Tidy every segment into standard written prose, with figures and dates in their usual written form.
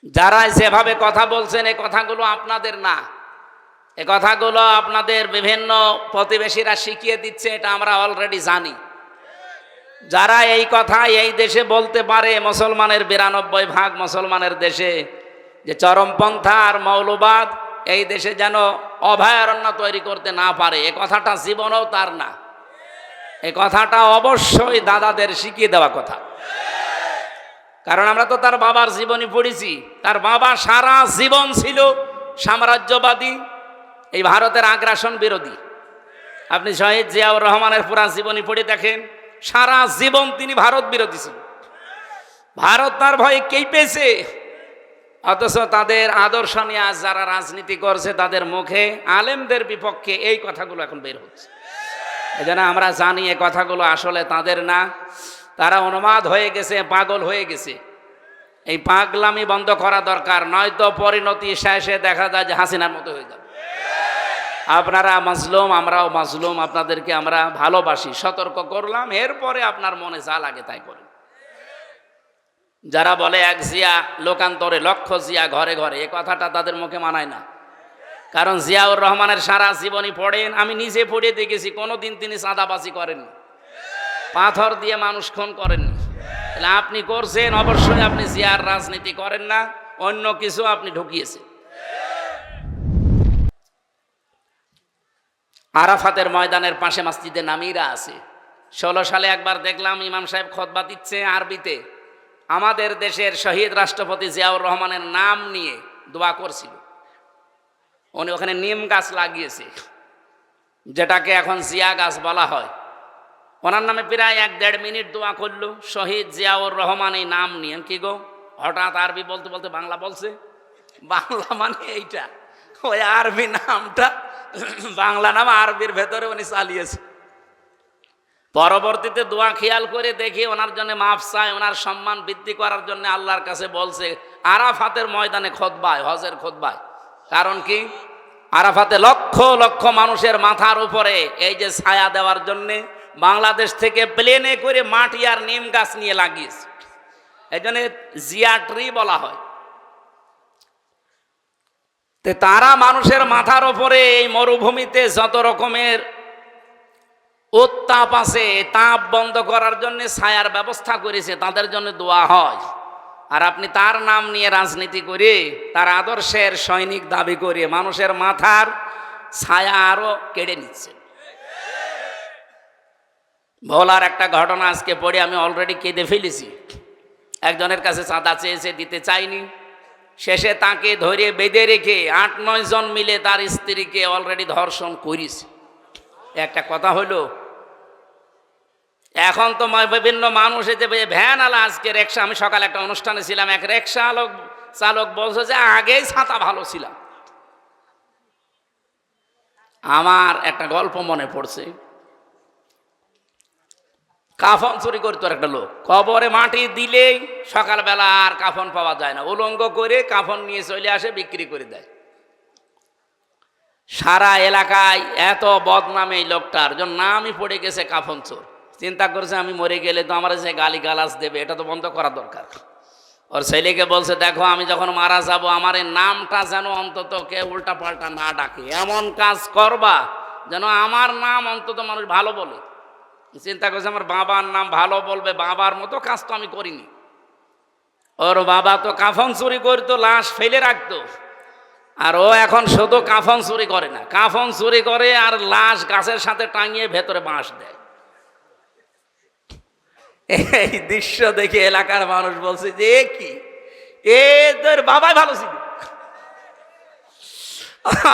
যারা যেভাবে কথা বলছেন এই কথাগুলো আপনাদের না, এই কথাগুলো আপনাদের বিভিন্ন প্রতিবেশীরা শিখিয়ে দিচ্ছে, এটা আমরা অলরেডি জানি। যারা এই কথা এই দেশে বলতে পারে, মুসলমানের 92% মুসলমানের দেশে, যে চরমপন্থা আর মৌলবাদ এই দেশে যেন অভয়ারণ্য তৈরি করতে না পারে, এ কথাটা জীবনেও তার না। এই কথাটা অবশ্যই দাদাদের শিখিয়ে দেওয়া কথা। কারণ আমরা তো তার বাবার জীবনী পড়েছি। তার বাবা সারা জীবন ছিল সাম্রাজ্যবাদী, এই ভারতের আগ্রাসন বিরোধী। আপনি শহীদ জিয়াউর রহমানের পুরা জীবনী পড়ে দেখেন, সারা জীবন তিনি ভারত বিরোধী ছিল। ভারত তার ভয়ে কেঁপেছে, অথচ তাদের আদর্শ নিয়ে আজ যারা রাজনীতি করছে তাদের মুখে আলেমদের বিপক্ষে এই কথাগুলো এখন বের হচ্ছে। এই জন্য আমরা জানি এ কথাগুলো আসলে তাদের না। তারা উন্মাদ হয়ে গেছে, পাগল হয়ে গেছে। এই পাগলামি বন্ধ করা দরকার, নয়তো পরিণতি শেষে দেখা যায় যে হাসিনার মতো হয়ে যাবে। আপনারা মাজলুম, আমরাও মাজলুম, আপনাদেরকে আমরা ভালোবাসি, সতর্ক করলাম, এরপরে আপনার মনে যা লাগে তাই করেন। যারা বলে এক জিয়া লোকান্তরে লক্ষ জিয়া ঘরে ঘরে, এ কথাটা তাদের মুখে মানায় না। কারণ জিয়াউর রহমানের সারা জীবনী পড়েন, আমি নিজে পড়ে দেখেছি, কোনোদিন তিনি চাঁদাবাজি করেননি, পাথর দিয়ে মানুষ খুন করেননি। তাহলে আপনি করছেন, অবশ্যই আপনি জিয়ার রাজনীতি করেন না, অন্য কিছু আপনি ঢুকিয়েছেন। আরাফাতের ময়দানের পাশে মসজিদে নামিরা আছে। 16 সালে একবার দেখলাম ইমাম সাহেব খুতবা দিচ্ছে আরবিতে, আমাদের দেশের শহীদ রাষ্ট্রপতি জিয়াউর রহমানের নাম নিয়ে দোয়া করছিল। উনি ওখানে নিম গাছ লাগিয়েছে, যেটাকে এখন জিয়া গাছ বলা হয়। ওনার নামে প্রায় 1-1.5 মিনিট দোয়া করলো শহীদ জিয়াউর রহমান এই নাম নিয়ে। কি গো, হঠাৎ আরবি বলতে বলতে বাংলা বলছে? বাংলা মানে এইটা, ওই আরবি নামটা বাংলা নাম আরবির ভেতরে উনি চালিয়েছে। পরবর্তীতে দোয়া খেয়াল করে দেখি ওনার জন্য মাফ চায়, ওনার সম্মান বৃদ্ধি করার জন্য আল্লাহর কাছে বলছে আরাফাতের ময়দানে খুতবায়, হজের খুতবায়। কারণ কি, আরাফাতে লক্ষ লক্ষ মানুষের মাথার উপরে এই যে ছায়া দেওয়ার জন্যে বাংলাদেশ থেকে প্লেনে করে মাটি আর নিম গাছ নিয়ে লাগিয়েছে। এই জন্য জিয়া ট্রি বলা হয়। তারা মানুষের মাথার উপরে এই মরুভূমিতে যত রকমের উত্তাপ আছে, তাপ বন্ধ করার জন্য ছায়ার ব্যবস্থা করেছে, তাদের জন্য দোয়া হয়। আর আপনি তার নাম নিয়ে রাজনীতি করে, তার আদর্শের সৈনিক দাবি করে মানুষের মাথার ছায়া আরো কেড়ে নিচ্ছে। ভোলার একটা ঘটনা আজকে পড়ে আমি অলরেডি কেঁদে ফেলেছি। একজনের কাছে চাঁদা চেয়েছে, দিতে চাইনি, শেষে তাকে ধরে বেঁধে রেখে 8-9 জন মিলে তার স্ত্রীকে অলরেডি ধর্ষণ করেছে। একটা কথা হলো, এখন তো বিভিন্ন মানুষ এই যে ভ্যান আলা, আজকে রিক্সা, আমি সকালে একটা অনুষ্ঠানে ছিলাম, এক রিক্সা চালক বলছে যে আগেই ছাতা ভালো ছিলাম। আমার একটা গল্প মনে পড়ছে। কাফন চুরি করতো একটা লোক, কবরে মাটি দিলেই সকালবেলা আর কাফন পাওয়া যায় না, উলঙ্গ করে কাফন নিয়ে চলে আসে, বিক্রি করে দেয়। সারা এলাকায় এত বদনামে এই লোকটার জন্য নামই পড়ে গেছে কাফন চোর। চিন্তা করছে আমি মরে গেলে তো আমার যে গালি গালাজ দেবে, এটা তো বন্ধ করা দরকার। ওর ছেলেকে বলছে, দেখো আমি যখন মারা যাব আমার এই নামটা যেন অন্তত কে উল্টা পাল্টা না ডাকে, এমন কাজ করবা যেন আমার নাম অন্তত মানুষ ভালো বলে। চিন্তা করছে আমার বাবার নাম ভালো বলবে, বাবার মতো কাজ তো আমি করিনি। ওর বাবা তো কাফন চুরি করতো, লাশ ফেলে রাখতো, আর ও এখন শুধু কাফন চুরি করে না, কাফন চুরি করে আর লাশ গাছের সাথে টাঙিয়ে ভেতরে বাঁশ দেয়। এই দৃশ্য দেখে এলাকার মানুষ বলছে যে কি, এদের বাবাই ভালো ছিল,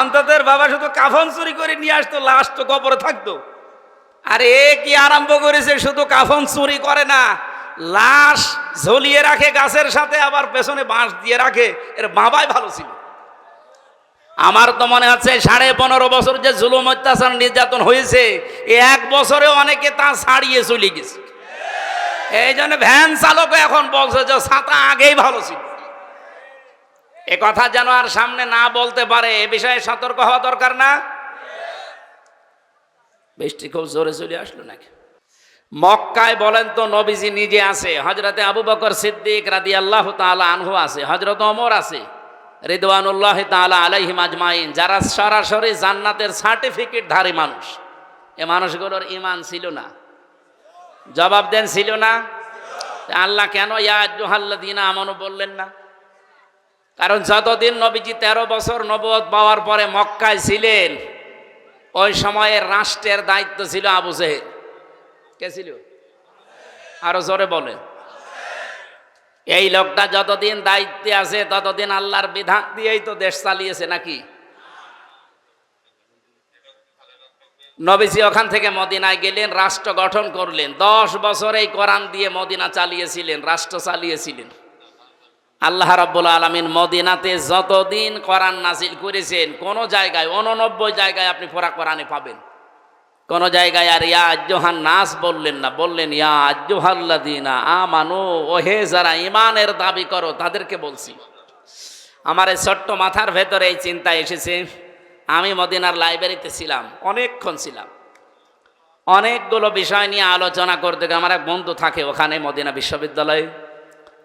অন্তত বাবা শুধু কাফন চুরি করে নিয়ে আসতো, লাশ তো কবরে থাকতো। আর এ কি আরম্ভ করেছে, শুধু কাফন চুরি করে না, লাশ ঝুলিয়ে রাখে গাছের সাথে, আবার পেছনে বাঁশ দিয়ে রাখে। এর বাবাই ভালো ছিল। আমার তো মনে হচ্ছে 15.5 বছর যে জুলুম অত্যাচার নির্যাতন হয়েছে, 1 বছরে অনেকে তা ছাড়িয়ে চলে গেছে। এই জন্য ভ্যান চালক এখন বলছে যে ছাতা আগেই ভালো ছিল। এ কথা যেন আর সামনে না বলতে পারে, এ বিষয়ে সতর্ক হওয়া দরকার না? বৃষ্টি খুব জোরে চলে আসলো নাকি? মক্কায় বলেন তো নবীজি নিজে আছে, হযরতে আবু বকর সিদ্দিক রাদিয়াল্লাহু তাআলা আনহু আছে, হযরত ওমর আছে রিদওয়ানুল্লাহি তাআলা আলাইহিম আজমাইন, যারা সরাসরি জান্নাতের সার্টিফিকেট ধারী মানুষ। এ মানুষগুলোর ঈমান ছিল না? জবাব দেন, ছিল না? আল্লাহ কেন ইয়া আইয়ুহাল্লাযীনা আমানু বললেন না? কারণ যতদিন নবীজি 13 বছর নবুয়ত পাওয়ার পরে মক্কায় ছিলেন, ওই সময়ের রাষ্ট্রের দায়িত্ব ছিল আবু জেহেল। কে ছিল? আরো জোরে বলে। এই লোকটা যতদিন দায়িত্বে আছে ততদিন আল্লাহর বিধান দিয়েই তো দেশ চালিয়েছে নাকি? নবীজি ওখান থেকে মদিনায় গেলেন, রাষ্ট্র গঠন করলেন। 10 বছর এই কোরআন দিয়ে মদিনা চালিয়েছিলেন, রাষ্ট্র চালিয়েছিলেন। আল্লাহ রাব্বুল আলামিন মদিনাতে যতদিন কোরআন নাজিল করেছেন, কোন জায়গায় 89 জায়গায় আপনি পুরা কোরআনে পাবেন। কোন জায়গায় আর ইয়া আইয়ুহান নাস বললেন না, বললেন ইয়া আইয়ুহাল্লাযীনা আমানু, ওহে যারা ঈমানের দাবি করো তাদেরকে বলছি। আমার এই ছোট্ট মাথার ভেতরে এই চিন্তা এসেছে। আমি মদিনার লাইব্রেরিতে ছিলাম, অনেকক্ষণ ছিলাম, অনেকগুলো বিষয় নিয়ে আলোচনা করতে। আমার এক বন্ধু থাকে ওখানে মদিনা বিশ্ববিদ্যালয়ে,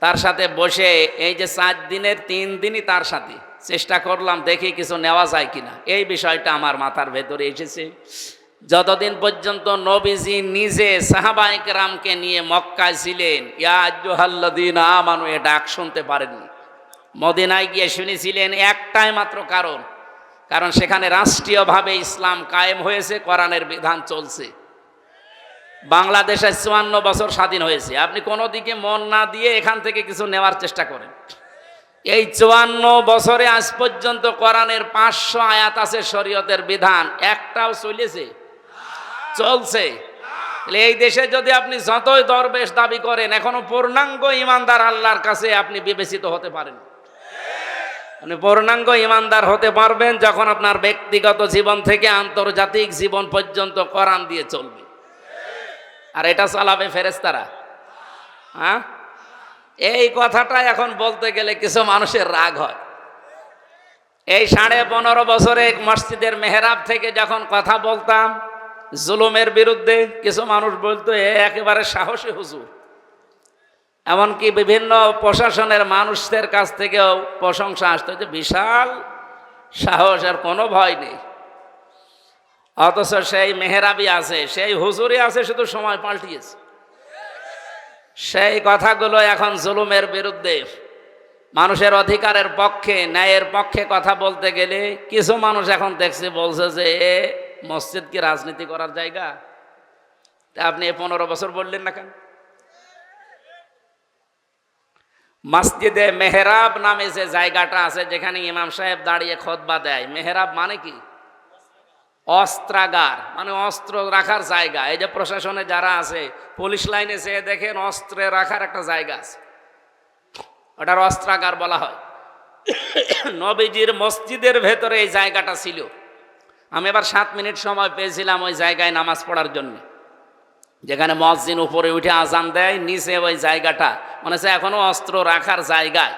তার সাথে বসে এই যে 4 দিনের 3 দিনই তার সাথে চেষ্টা করলাম, দেখি কিছু নেওয়া যায় কিনা। এই বিষয়টা আমার মাথার ভেতরে এসেছে। যতদিন পর্যন্ত নবীজি নিজে সাহাবায়ে কেরামকে নিয়ে মক্কায় ছিলেন, ইয়া আইয়ুহাল্লাযীনা আমানু এ ডাক শুনতে পারেননি। মদিনায় গিয়ে শুনেছিলেন একটাই মাত্র কারণ, কারণ সেখানে রাষ্ট্রীয়ভাবে ইসলাম কায়েম হয়েছে, কোরআনের বিধান চলছে। বাংলাদেশে 54 বছর স্বাধীন হয়েছে। আপনি কোনো দিকে মন না দিয়ে এখান থেকে কিছু নেওয়ার চেষ্টা করেন। এই 54 বছরে আজ পর্যন্ত কোরআনের 500 আয়াত আছে, শরীয়তের বিধান একটাও চলেছে? চলছে। এই দেশে যদি আপনি যতই দরবেশ দাবি করেন, এখনো পূর্ণাঙ্গ ইমানদার আল্লাহর কাছে আপনি বিবেচিত হতে পারেন। আপনি পূর্ণাঙ্গ ইমানদার হতে পারবেন যখন আপনার ব্যক্তিগত জীবন থেকে আন্তর্জাতিক জীবন পর্যন্ত কোরআন দিয়ে চলবে। আর এটা চালাবে ফেরেশতারা? হ্যাঁ, এই কথাটা এখন বলতে গেলে কিছু মানুষের রাগ হয়। এই 15.5 বছরে মসজিদের মেহরাব থেকে যখন কথা বলতাম জুলুমের বিরুদ্ধে, কিছু মানুষ বলতো এ একেবারে সাহসী হুজুর। এমনকি বিভিন্ন প্রশাসনের মানুষদের কাছ থেকেও প্রশংসা আসতো যে বিশাল সাহস, আর কোনো ভয় নেই। অথচ সেই মেহরাবই আছে, সেই হুজুরই আছে, শুধু সময় পাল্টিয়েছে। সেই কথাগুলো এখন জুলুমের বিরুদ্ধে, মানুষের অধিকারের পক্ষে, ন্যায়ের পক্ষে কথা বলতে গেলে কিছু মানুষ এখন দেখছে, বলছে যে এ মসজিদ কি রাজনীতি করার জায়গা? তা আপনি 15 বছর বললেন না কেন? মসজিদে মেহরাব নামে যে জায়গাটা আছে, যেখানে ইমাম সাহেব দাঁড়িয়ে খুতবা দেয়, মেহরাব মানে কি? অস্ত্রাগার, মানে অস্ত্র রাখার জায়গা। এই যে প্রশাসনে যারা আছে, পুলিশ লাইনে যেয়ে দেখেন অস্ত্রে রাখার একটা জায়গা আছে, ওটার অস্ত্রাগার বলা হয়। নবীজির মসজিদের ভেতরে এই জায়গাটা ছিল। আমি এবার 7 মিনিট সময় পেয়েছিলাম ওই জায়গায় নামাজ পড়ার জন্য, যেখানে মুয়াজ্জিন উপরে উঠে আজান দেয়, নিচে ওই জায়গাটা মনে হচ্ছে এখনো অস্ত্র রাখার জায়গায়।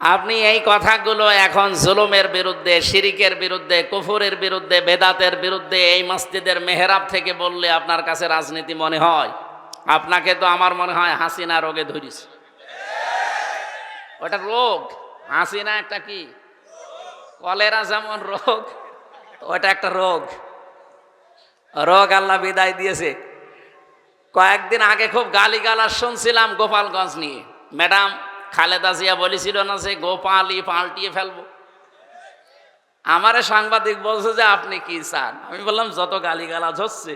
আপনি এই কথাগুলো এখন জুলুমের বিরুদ্ধে, শিরিকের বিরুদ্ধে, কুফরের বিরুদ্ধে, বেদাতের বিরুদ্ধে এই মসজিদের মেহরাব থেকে বললে আপনার কাছে রাজনীতি মনে হয়? আপনাকে তো আমার মনে হয় হাসিনা রোগে ধরেছে। ওটা রোগ। হাসিনা একটা কি, কলেরা যেমন রোগ, ওটা একটা রোগ। রোগ আল্লাহ বিদায় দিয়েছে। কয়েকদিন আগে খুব গালিগালাজ শুনছিলাম গোপালগঞ্জ নিয়ে। ম্যাডাম খালেদা জিয়া বলেছিল না যে গোপালই পাল্টিয়ে ফেলবো। আমারে সাংবাদিক বলছে যে আপনি কি চান? আমি বললাম যত গালিগালাজ হচ্ছে,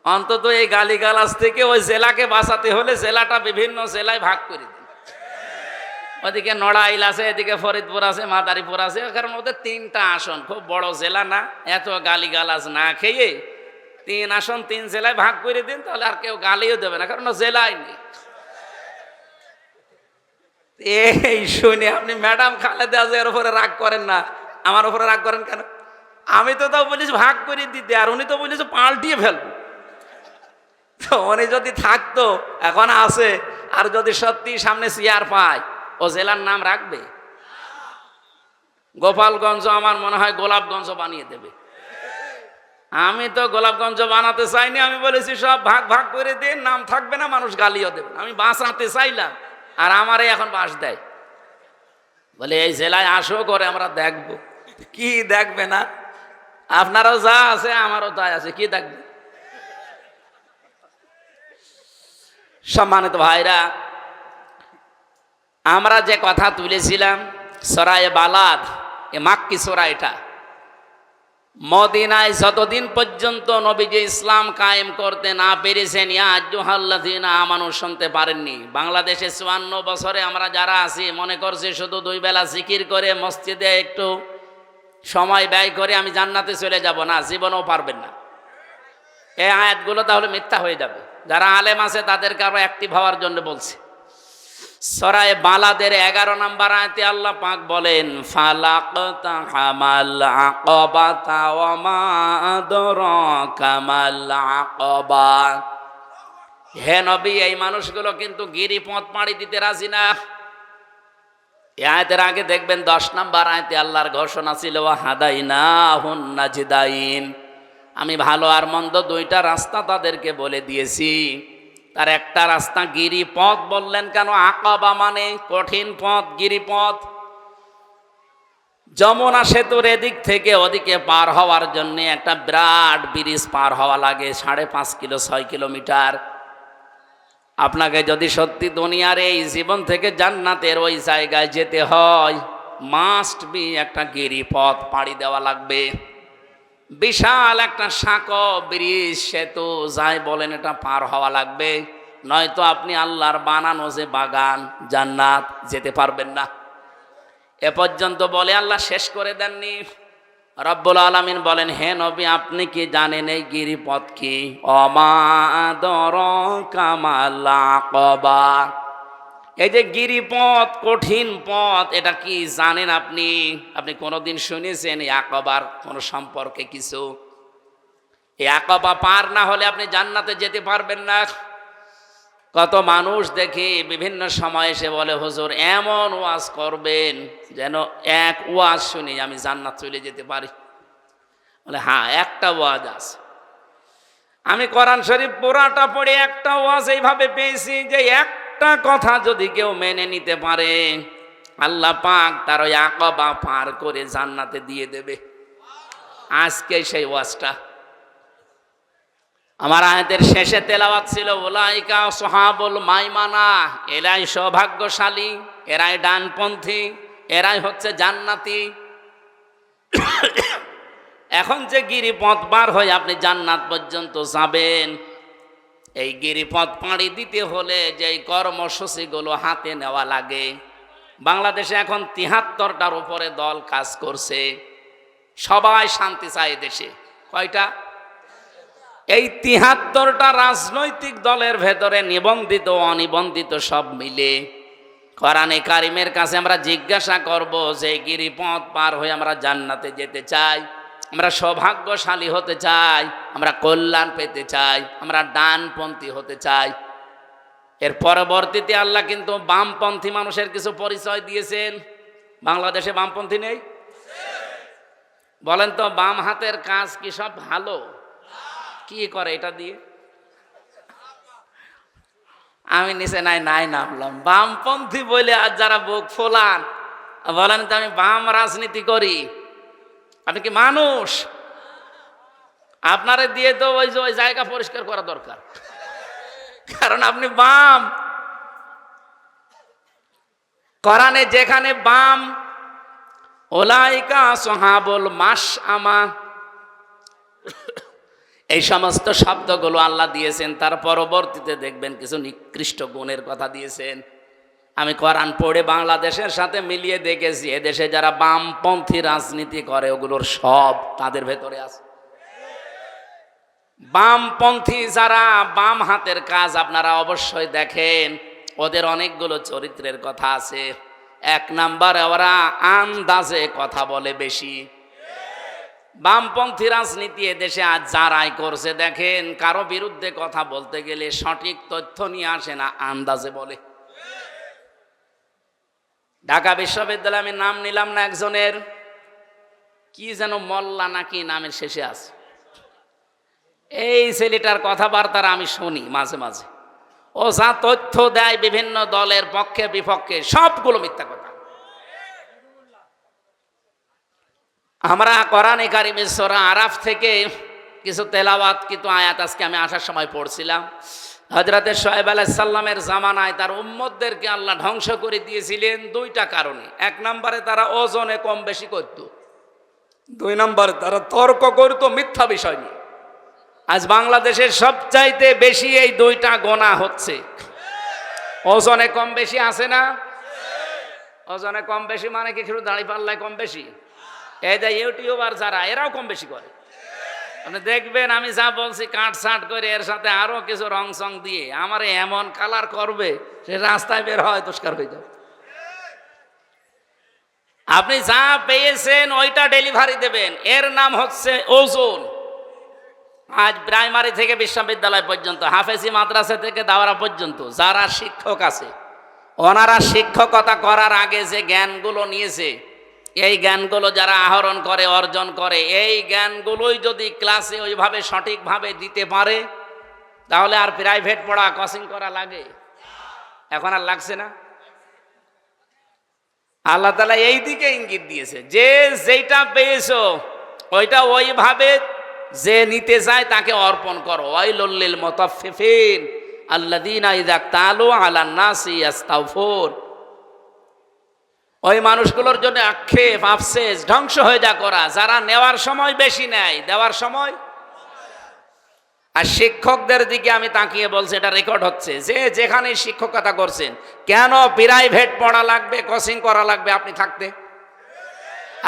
অন্তত এই গালিগালাজ থেকে ওই জেলাকে বাঁচাতে হলে জেলাটা বিভিন্ন জেলায় ভাগ করে দিন। ওদিকে নড়াইল আছে, এদিকে ফরিদপুর আছে, মাদারীপুর আছে, কারণ ওদের 3টা আসন, খুব বড় জেলা না। এত গালিগালাজ না খেয়ে 3 আসন 3 জেলায় ভাগ করে দিন, তাহলে আর কেউ গালিও দেবে না, কারণ জেলায় নেই। এই শুনে আপনি ম্যাডাম খালেদা জিয়ার উপরে রাগ করেন না, আমার উপরে রাগ করেন কেন? আমি তো তাও বলেছি ভাগ করে দিতে, আর উনি তো বলেছে পাল্টিয়ে ফেলবো। তো উনি যদি থাকতো, এখন আছে, আর যদি সত্যি সামনে চেয়ার পায়, ও জেলার নাম রাখবে? গোপালগঞ্জ আমার মনে হয় গোলাপগঞ্জ বানিয়ে দেবে। আমি তো গোলাপগঞ্জ বানাতে চাইনি, আমি বলেছি সব ভাগ ভাগ করে দিন, নাম থাকবে না, মানুষ গালিও দেবে। আমি বাঁচাতে চাইলাম, আর আমারে এখন বাস দেয়, বলে এই জেলায় আসো করে আমরা দেখব। কি দেখবে না? আপনারও যা আছে আমারও তাই আছে, কি দেখবে? সম্মানিত ভাইরা, আমরা যে কথা তুলেছিলাম সরায়ে বালাদ, এ মাক্কি সূরা, এটা মদিনায় যতদিন পর্যন্ত নবীজি ইসলাম কায়েম করতে না পেরেছেন, ইয়া আইয়ুহাল্লাযীনা আমানু শুনতে পারেননি। বাংলাদেশে ৫৪ বছরে আমরা যারা আছি মনে করছি শুধু 2 বেলা জিকির করে মসজিদে একটু সময় ব্যয় করে আমি জান্নাতে চলে যাব, না, জীবনেও পারবেন না। এই আয়াতগুলো তাহলে মিথ্যা হয়ে যাবে। যারা আলেম আছে তাদেরকে আরো অ্যাক্টিভ হওয়ার জন্য বলছে। সূরা বালাদের 11 নম্বর আয়াতে আল্লাহ পাক বলেন, ফালাকতা হামাল আকাবাতা ওয়া মা আদরাকা মাল আকাবা। হে নবী, এই মানুষগুলো কিন্তু গিরিপথ পাড়ি দিতে রাজি না। এই আয়াতের আগে দেখবেন 10 নম্বর আয়াতে আল্লাহর ঘোষণা ছিল, ওয়া হাদাইনাহুন নাজদাইন, আমি ভালো আর মন্দ 2টা রাস্তা তাদেরকে বলে দিয়েছি। তার একটা রাস্তা গিরিপথ বললেন কেন? আকাবা মানে কঠিন পথ, গিরিপথ। যমুনা সেতুর এদিক থেকে ওদিকে পার হওয়ার জন্য একটা বিরাট ব্রিজ পার হওয়া লাগে, 5.5 কিলো 6 কিলোমিটার। আপনাকে যদি সত্যি দুনিয়ার এই জীবন থেকে জান্নাতের ওই জায়গায় যেতে হয়, মাস্ট বি একটা গিরিপথ পাড়ি দেওয়া লাগবে। বিশাল একটা সাঁকো ব্রিজ, সেতু যাই বলেন, এটা পার হওয়া লাগবে, নয়তো আপনি আল্লাহর বানানো যে বাগান জান্নাত যেতে পারবেন না। এ পর্যন্ত বলে আল্লাহ শেষ করে দেননি। রব্বুল আলামিন বলেন, হে নবী, আপনি কি জানেন এই গিরিপথ কি? ওমা আদরাকা মাল আকাবা, এই যে গিরিপথ, কঠিন পথ, এটা কি জানেন আপনি? আপনি কোনোদিন শুনেছেন এই আকাবার কোনো সম্পর্কে কিছু? এই আকাবা পার না হলে আপনি জান্নাতে যেতে পারবেন না। কত মানুষ দেখি বিভিন্ন সময় এসে বলে, হুজুর এমন ওয়াজ করবেন যেন এক ওয়াজ শুনি আমি জান্নাত চলে যেতে পারি। বলে হ্যাঁ, একটা ওয়াজ আছে। আমি কোরআন শরীফ পুরাটা পড়ে একটা ওয়াজ এইভাবে পেয়েছি যে একটা কথা যদি কেউ মেনে নিতে পারে, আল্লাহ পাক তার ওই আকাবা পার করে জান্নাতে দিয়ে দেবে। আজকে সেই ওয়াজটা আমার আয়াতের শেষে তেলাওয়াত ছিল, উলাইকা আসহাবুল মাইমানা, এরাই সৌভাগ্যশালী, এরাই ডানপন্থী, এরাই হচ্ছে জান্নাতি। এখন যে গিরিপথ পার হয়ে আপনি জান্নাত পর্যন্ত যাবেন, এই গিরিপথ পাড়ি দিতে হলে যে কর্মসূচিগুলো হাতে নেওয়া লাগে, বাংলাদেশে এখন 73টার উপরে দল কাজ করছে। সবাই শান্তি চায় দেশে। কয়টা? এই 73টা রাজনৈতিক দলের ভেতরে নিবন্ধিত অনিবন্ধিত সব মিলে কোরআনে কারিমের কাছে আমরা জিজ্ঞাসা করব যে গিরিপথ পার হয়ে আমরা জান্নাতে যেতে চাই, আমরা সৌভাগ্যশালী হতে চাই, আমরা কল্যাণ পেতে চাই, আমরা ডানপন্থী হতে চাই। এর পরবর্তীতে আল্লাহ কিন্তু বামপন্থী মানুষের কিছু পরিচয় দিয়েছেন। বাংলাদেশে বামপন্থী নেই? বলেন তো, বাম হাতের কাজ কি সব ভালো? কি করে এটা দিয়ে? আমি নিচে নাই নামলাম। বামপন্থী বলে আজ যারা বুক ফোলান, বলেন তো আমি বাম রাজনীতি করি। আপনি কি মানুষ? আপনারে দিয়ে তো ওই জায়গা পরিষ্কার করা দরকার, কারণ আপনি বাম। কোরআনে যেখানে বাম, উলাইকা আসহাবুল মাশআমা, এই সমস্ত শব্দগুলো আল্লাহ দিয়েছেন, তার পরবর্তীতে দেখবেন কিছু নিকৃষ্ট গুণের কথা দিয়েছেন। আমি কোরআন পড়ে বাংলাদেশের সাথে মিলিয়ে দেখেছি, এদেশে যারা বামপন্থী রাজনীতি করে ওগুলোর সব তাদের ভেতরে আছে। বামপন্থী যারা বাম হাতের কাজ আপনারা অবশ্যই দেখেন, ওদের অনেকগুলো চরিত্রের কথা আছে। 1 নম্বরে ওরা আন্দাজে কথা বলে বেশি। বামপন্থী রাজনীতি এদেশে আজ যারাই করছে দেখেন, কারো বিরুদ্ধে কথা বলতে গেলে সঠিক তথ্য নিয়ে আসে না, আন্দাজে বলে। ঢাকা বিশ্ববিদ্যালয়ে আমি নাম নিলাম না একজনের, কি যেন মোল্লা নাকি নামের শেষে আছে, এই ছেলেটার কথাবার্তা আমি শুনি মাঝে মাঝে। ও যা তথ্য দেয় বিভিন্ন দলের পক্ষে বিপক্ষে, সবগুলো মিথ্যা কথা। আমরা কোরআনে কারিমের সূরা আরাফ থেকে কিছু তেলাওয়াত কিন্তু আয়াত আজকে আমি আসার সময় পড়ছিলাম। হযরতে শুআয়ব আলাইহিস সালামের জামানায় তার উম্মতদেরকে আল্লাহ ধ্বংস করে দিয়েছিলেন দুইটা কারণে। এক নম্বরে তারা ওজনে কম বেশি করত, দুই নম্বরে তারা তর্ক করত মিথ্যা বিষয় নিয়ে। আজ বাংলাদেশের সবচাইতে বেশি এই দুইটা গোনা হচ্ছে। ওজনে কম বেশি আছে না? ওজনে কম বেশি মানে কি শুধু দাড়ি পাল্লায় কম বেশি? এই যে ইউটিউবার যারা, এরাও কম বেশি করে। আপনি দেখবেন আমি যা বলছি কাটছাট করে এর সাথে আরো কিছু রং সং দিয়ে আমার এমন কালার করবে, সে রাস্তায় বের হয় তুষ্কার হয়ে যাবে। আপনি যা পেয়েছেন ওইটা ডেলিভারি দেবেন, এর নাম হচ্ছে ওজন। আজ প্রাইমারি থেকে বিশ্ববিদ্যালয় পর্যন্ত, হাফেজি মাদ্রাসা থেকে দাওরা পর্যন্ত যারা শিক্ষক আছে, ওনারা শিক্ষকতা করার আগে যে জ্ঞানগুলো নিয়েছে, এই জ্ঞানগুলো যারা আহরণ করে অর্জন করে, এই জ্ঞানগুলোই যদি ক্লাসে ওইভাবে সঠিকভাবে দিতে পারে, তাহলে আর প্রাইভেট পড়া কোচিং করা লাগে? এখন আর লাগছে না। আল্লাহ তাআলা এই দিকে ইঙ্গিত দিয়েছে যে যেটা পেয়েছো ওইটা ওইভাবে যে নিতে যায় তাকে অর্পণ করো। ওয়াইলুল লিল মুতাফফিফিন আল্লাযীনা ইযা ক্তালু আলান নাসি ইস্তাওফুন। ওই মানুষগুলোর জন্য আক্ষেপ, আফসোস, ধ্বংস হয়ে যা করা, যারা নেওয়ার সময় বেশি নেয়, দেওয়ার সময়। আর শিক্ষকদের দিকে আমি তাকিয়ে বলছি, এটা রেকর্ড হচ্ছে, যে যেখানে শিক্ষকতা করছেন, কেন প্রাইভেট পড়া লাগবে, কোচিং করা লাগবে আপনি থাকতে?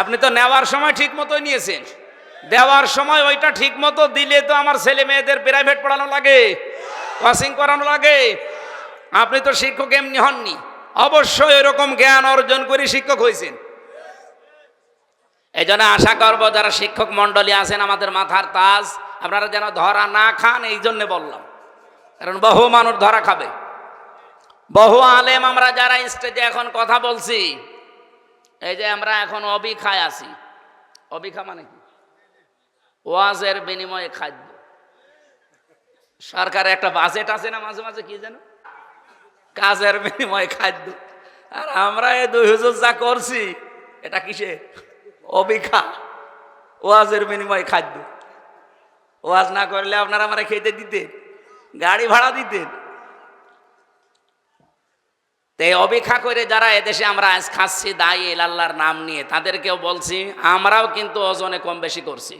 আপনি তো নেওয়ার সময় ঠিক মতোই নিয়েছেন, দেওয়ার সময় ওইটা ঠিক মতো দিলে তো আমার ছেলে মেয়েদের প্রাইভেট পড়ানো লাগে, কোচিং করানো লাগে। আপনি তো শিক্ষক এমনি হননি, অবশ্যই এরকম জ্ঞান অর্জন করে শিক্ষক হয়েছেন। এই জন্য আশা করবো যারা শিক্ষক মন্ডলী আছেন, আমাদের মাথার তাজ, আপনারা যেন ধরা না খান, এই জন্য বললাম। কারণ বহু মানুষ ধরা খাবে। বহু আলেম আমরা যারা স্টেজে এখন কথা বলছি, এই যে আমরা এখন অবিখায় আছি। অবিখা মানে কি? ওয়াজের বিনিময়ে খাদ্য। সরকারের একটা বাজেট আছে না মাঝে মাঝে, কি যেন কাজের বিনিময়ে খাদ্য। আর আমরা এই দুই হুজুর যা করছি, এটা কিসে? অবিখা, ওয়াজের বিনিময়ে খাদ্য। ওয়াজ না করলে আপনারা আমরা খেতে দিতেন, গাড়ি ভাড়া দিতেন। তাই অবিখা করে যারা এদেশে আমরা আজ খাচ্ছি দায়ী আল্লাহর নাম নিয়ে, তাদেরকেও বলছি আমরাও কিন্তু ওজনে কম বেশি করছি।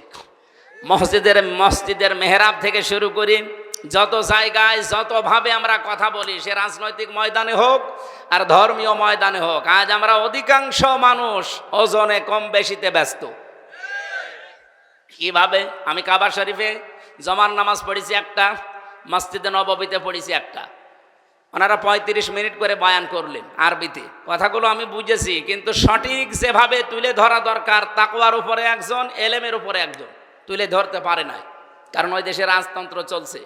মসজিদের মেহরাব থেকে শুরু করি, যত জায়গায় যতভাবে আমরা কথা বলি, সে রাজনৈতিক ময়দানে হোক আর ধর্মীয় ময়দানে হোক, আজ আমরা অধিকাংশ মানুষ ওজনে কম বেশিতে ব্যস্ত। কিভাবে? আমি কাবা শরীফে জমার নামাজ পড়েছি একটা, মসজিদে নববীতে পড়েছি একটা। ওনারা 35 মিনিট করে বয়ান করলেন আরবিতে। কথাগুলো আমি বুঝেছি, কিন্তু সঠিক যেভাবে তুলে ধরা দরকার, তাকওয়ার উপরে একজন, এলেমের উপরে একজন তুলে ধরতে পারে না। কারণ ওই দেশে রাজতন্ত্র চলছে।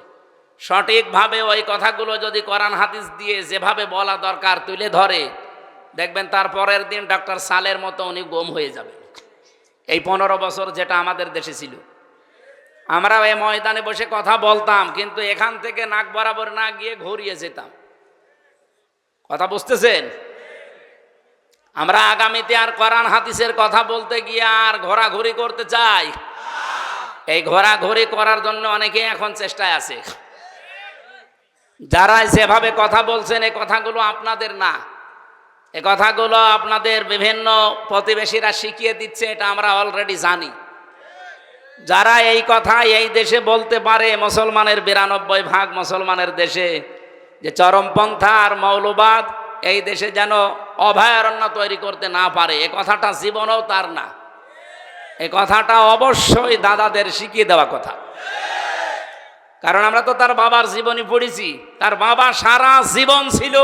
সঠিকভাবে ওই কথাগুলো যদি কোরআন হাদিস দিয়ে যেভাবে বলা দরকার তুলে ধরে, দেখবেন তার পরের দিন ডক্টর সালের মতো উনি গুম হয়ে যাবেন। এই 15 বছর যেটা আমাদের দেশে ছিল, আমরা এই ময়দানে বসে কথা বলতাম, কিন্তু এখান থেকে নাক বরাবর না গিয়ে ঘুরিয়ে যেতাম। কথা বুঝতেছেন? আমরা আগামীতে আর কোরআন হাদিসের কথা বলতে গিয়ে আর ঘোরাঘুরি করতে চাই? এই ঘোরাঘুরি করার জন্য অনেকে এখন চেষ্টায় আছে। যারা যেভাবে কথা বলছেন, এই কথাগুলো আপনাদের না, এই কথাগুলো আপনাদের বিভিন্ন প্রতিবেশীরা শিখিয়ে দিচ্ছে, এটা আমরা অলরেডি জানি। যারা এই কথা এই দেশে বলতে পারে, মুসলমানের 92% মুসলমানের দেশে, যে চরমপন্থা আর মৌলবাদ এই দেশে যেন অভয়ারণ্য তৈরি করতে না পারে, এ কথাটা জীবনেও তার না। এই কথাটা অবশ্যই দাদাদের শিখিয়ে দেওয়া কথা। কারণ আমরা তো তার বাবার জীবনী পড়েছি। তার বাবা সারা জীবন ছিল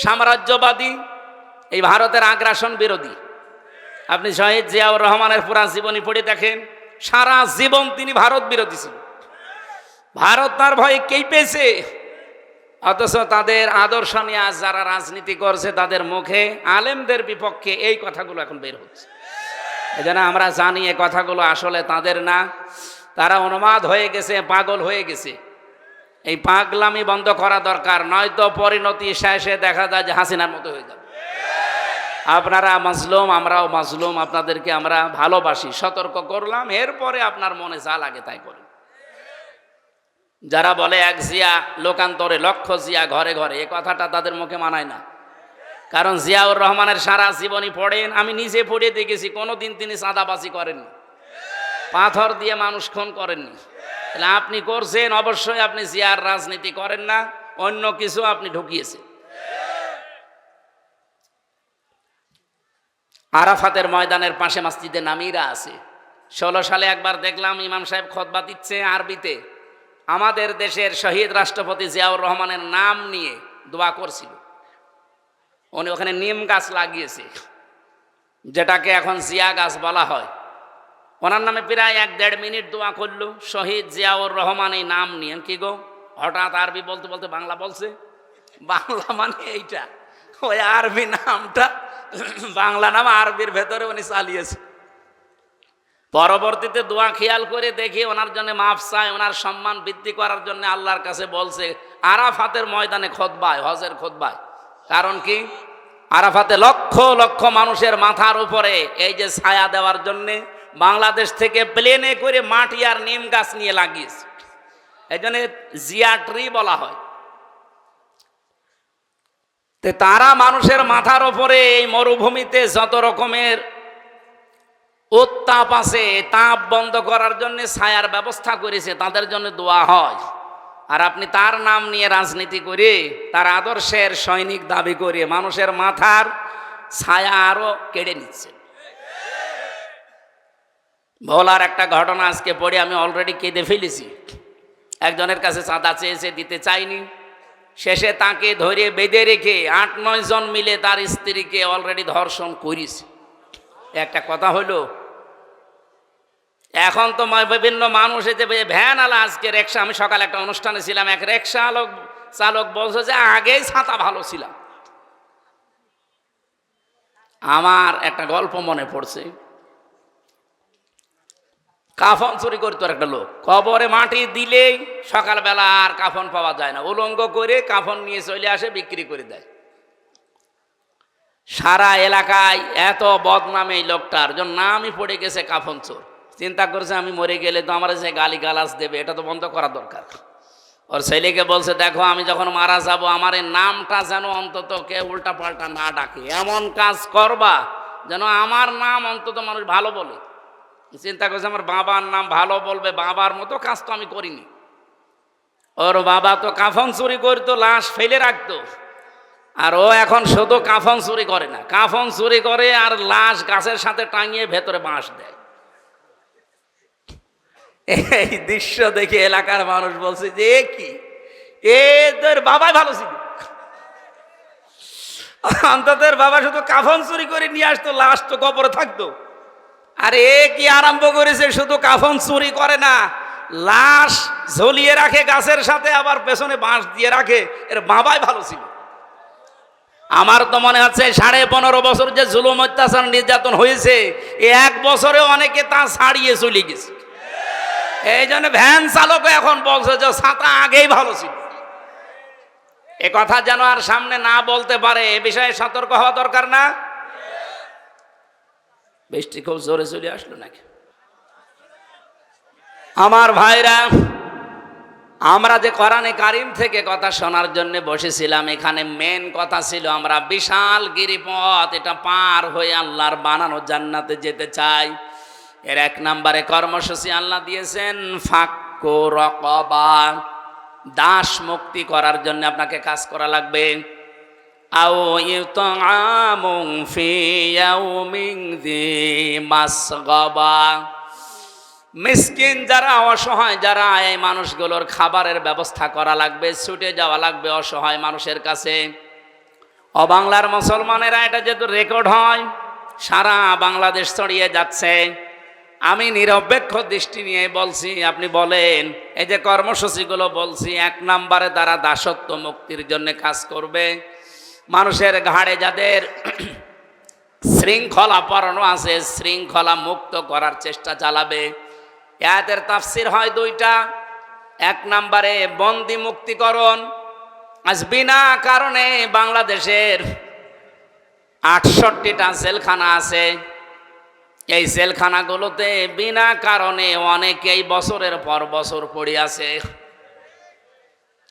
সাম্রাজ্যবাদী, এই ভারতের আগ্রাসন বিরোধী। আপনি শহীদ জিয়াউর রহমানের পুরা জীবনী পড়ে দেখেন, সারা জীবন তিনি ভারত বিরোধী ছিল। ভারত তার ভয়ে কেঁপেছে, অথচ তাদের আদর্শ নিয়ে আজ যারা রাজনীতি করছে, তাদের মুখে আলেমদের বিপক্ষে এই কথাগুলো এখন বের হচ্ছে। এই জন্য আমরা জানি এ কথাগুলো আসলে তাদের না। তারা উন্মাদ হয়ে গেছে, পাগল হয়ে গেছে। এই পাগলামি বন্ধ করা দরকার, নয়তো পরিণতি শেষে দেখা যায় যে হাসিনার মতো হয়ে যাবে। আপনারা মাজলুম, আমরাও মাজলুম, আপনাদেরকে আমরা ভালোবাসি, সতর্ক করলাম, এরপরে আপনার মনে যা লাগে তাই করেন। যারা বলে এক জিয়া লোকান্তরে লক্ষ জিয়া ঘরে ঘরে, এই কথাটা তাদের মুখে মানায় না। কারণ জিয়াউর রহমানের সারা জীবনী পড়েন, আমি নিজে পড়ে দেখেছি, কোনোদিন তিনি চাঁদাবাজি করেননি, পাথর দিয়ে মানুষ খুন করেননি। তাহলে আপনি করছেন, অবশ্যই আপনি জিয়ার রাজনীতি করেন না, অন্য কিছু আপনি ঢুকিয়েছেন। আরাফাতের ময়দানের পাশে মসজিদে নামিরা আছে। 16 সালে একবার দেখলাম ইমাম সাহেব খুতবা দিচ্ছে আরবিতে, আমাদের দেশের শহীদ রাষ্ট্রপতি জিয়াউর রহমানের নাম নিয়ে দোয়া করছিল। উনি ওখানে নিম গাছ লাগিয়েছে, যেটাকে এখন জিয়া গাছ বলা হয়। ওনার নামে প্রায় 1-1.5 মিনিট দোয়া করলো, শহীদ জিয়াউর রহমান এই নাম নিয়ে। কি গো, হঠাৎ আরবি বলতে বলতে বাংলা বলছে? বাংলা মানে এইটা, ওই আরবি নামটা বাংলা নাম আরবির ভেতরে উনি চালিয়েছে। পরবর্তীতে দোয়া খেয়াল করে দেখি ওনার জন্য মাফ চায়, ওনার সম্মান বৃদ্ধি করার জন্য আল্লাহর কাছে বলছে আরাফাতের ময়দানে খুতবায়, হজের খুতবায়। কারণ কি, আরাফাতে লক্ষ লক্ষ মানুষের মাথার উপরে এই যে ছায়া দেওয়ার জন্যে বাংলাদেশ থেকে প্লেনে করে মাটি আর নিম গাছ নিয়ে লাগিয়েছে, এই জন্য জিয়া ট্রি বলা হয়। তারা মানুষের মাথার উপরে এই মরুভূমিতে যত রকমের উত্তাপ আছে, তাপ বন্ধ করার জন্য ছায়ার ব্যবস্থা করেছে, তাদের জন্য দোয়া হয়। আর আপনি তার নাম নিয়ে রাজনীতি করে, তার আদর্শের সৈনিক দাবি করে মানুষের মাথার ছায়া আরো কেড়ে নিচ্ছে। ভোলার একটা ঘটনা আজকে পড়ে আমি অলরেডি কেঁদে ফেলেছি। একজনের কাছে চাঁদা চেয়েছে, দিতে চাইনি, শেষে তাকে ধরে বেঁধে রেখে 8-9 জন মিলে তার স্ত্রীকে অলরেডি ধর্ষণ করিস। একটা কথা হলো, এখন তো বিভিন্ন মানুষ এতে ভ্যান আলা, আজকে রিক্সা, আমি সকালে একটা অনুষ্ঠানে ছিলাম, এক রিক্সা চালক বলছে যে আগেই ছাতা ভালো ছিলাম। আমার একটা গল্প মনে পড়ছে, কাফন চুরি করতো একটা লোক, কবরে মাটি দিলেই সকালবেলা আর কাফন পাওয়া যায় না, উলঙ্গ করে কাফন নিয়ে চলে আসে, বিক্রি করে দেয়। সারা এলাকায় এত বদনাম এই লোকটার জন্য নামই পড়ে গেছে কাফন চোর। চিন্তা করছে আমি মরে গেলে তো আমার যে গালি গালাজ দেবে, এটা তো বন্ধ করা দরকার। ওর ছেলেকে বলছে, দেখো আমি যখন মারা যাব আমার এই নামটা যেন অন্তত কে উল্টা পাল্টা না ডাকে, এমন কাজ করবা যেন আমার নাম অন্তত মানুষ ভালো বলে। চিন্তা করছে আমার বাবার নাম ভালো বলবে, বাবার মতো কাজ তো আমি করিনি। ওর বাবা তো কাফন চুরি করতো, লাশ ফেলে রাখতো, আর ও এখন শুধু কাফন চুরি করে না, কাফন চুরি করে আর লাশ গাছের সাথে টাঙিয়ে ভেতরে বাঁশ দেয়। এই দৃশ্য দেখে এলাকার মানুষ বলছে যে কি, এদের বাবাই ভালো ছিল, অন্তত বাবা শুধু কাফন চুরি করে নিয়ে আসতো, লাশ তো কবরে থাকতো। আর এ কি আরম্ভ করেছে, শুধু কাফন চুরি করে না, লাশ ঝুলিয়ে রাখে গাছের সাথে, আবার পেছনে বাঁশ দিয়ে রাখে। এর বাবাই ভালো ছিল। আমার তো মনে হচ্ছে 15.5 বছর যে জুলুম অত্যাচার নির্যাতন হয়েছে, 1 বছরে অনেকে তা ছাড়িয়ে চলে গেছে। এই জন্য ভ্যান চালকও এখন বলছে যে ছাতা আগেই ভালো ছিল। এ কথা যেন আর সামনে না বলতে পারে, এ বিষয়ে সতর্ক হওয়া দরকার না? বৃষ্টি খুব জোরে চলে আসলো নাকি? আমার ভাইরা, আমরা যে কোরআনে কারিম থেকে কথা শোনার জন্য বসেছিলাম, এখানে মেন কথা ছিল আমরা বিশাল গিরিপথ, এটা পার হয়ে আল্লাহর বানানো জান্নাতে যেতে চাই। এর 1 নম্বরে কর্মসূচি আল্লাহ দিয়েছেন ফাক্কু রাকাবা, দাস মুক্তি করার জন্য আপনাকে কাজ করা লাগবে। আও ইতআমুন ফি ইয়াউমিন যি মাসগাবা, মিসকিন যারা, অসহায় যারা, এই মানুষগুলোর খাবারের ব্যবস্থা করা লাগবে, ছুটে যাওয়া লাগবে অসহায় মানুষের কাছে। অবাংলার মুসলমানেরা এটা যেহেতু রেকর্ড হয়, সারা বাংলাদেশ ছড়িয়ে যাচ্ছে, আমি নিরপেক্ষ দৃষ্টি নিয়ে বলছি, আপনি বলেন এই যে কর্মসূচিগুলো বলছি, 1 নম্বরে তারা দাসত্ব মুক্তির জন্য কাজ করবে। মানুষের ঘাড়ে যাদের শৃঙ্খলা পরানো আছে, শৃঙ্খলা মুক্ত করার চেষ্টা চালাবে। আয়াতের তাফসির হয় দুইটা। এক নম্বরে বন্দি মুক্তিকরণ। আজ বিনা কারণে বাংলাদেশের 68টা জেলখানা আছে। এই জেলখানাগুলোতে বিনা কারণে অনেকেই বছরের পর বছর পড়ে আছে,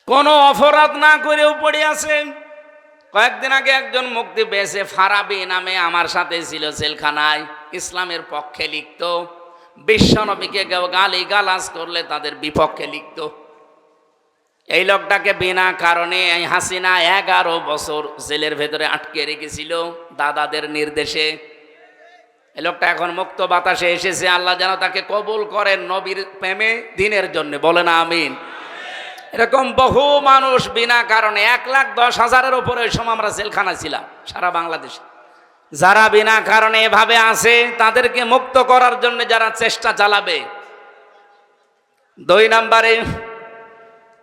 কোনো অপরাধ না করেও পড়ে আছে। কয়েকদিন আগে একজন মুক্তি পেয়েছে, ফারাবি নামে, আমার সাথে ছিল জেলখানায়। ইসলামের পক্ষে লিখত, বিশ্বনবীকে কেউ গালি গালাজ করলে তাদের বিপক্ষে লিখত। এই লোকটাকে বিনা কারণে এই হাসিনা 11 বছর জেলের ভেতরে আটকে রেখেছিল দাদাদের নির্দেশে। এই লোকটা এখন মুক্ত বাতাসে এসেছে। আল্লাহ যেন তাকে কবুল করেন নবীর প্রেমে, দিনের জন্য, বলেন আমিন। এরকম বহু মানুষ বিনা কারণে 1,10,000-এর উপরে ওই সময় আমরা জেলখানা ছিলাম সারা বাংলাদেশে। যারা বিনা কারণে এভাবে আছে তাদেরকে মুক্ত করার জন্য যারা চেষ্টা চালাবে। 2 নম্বরে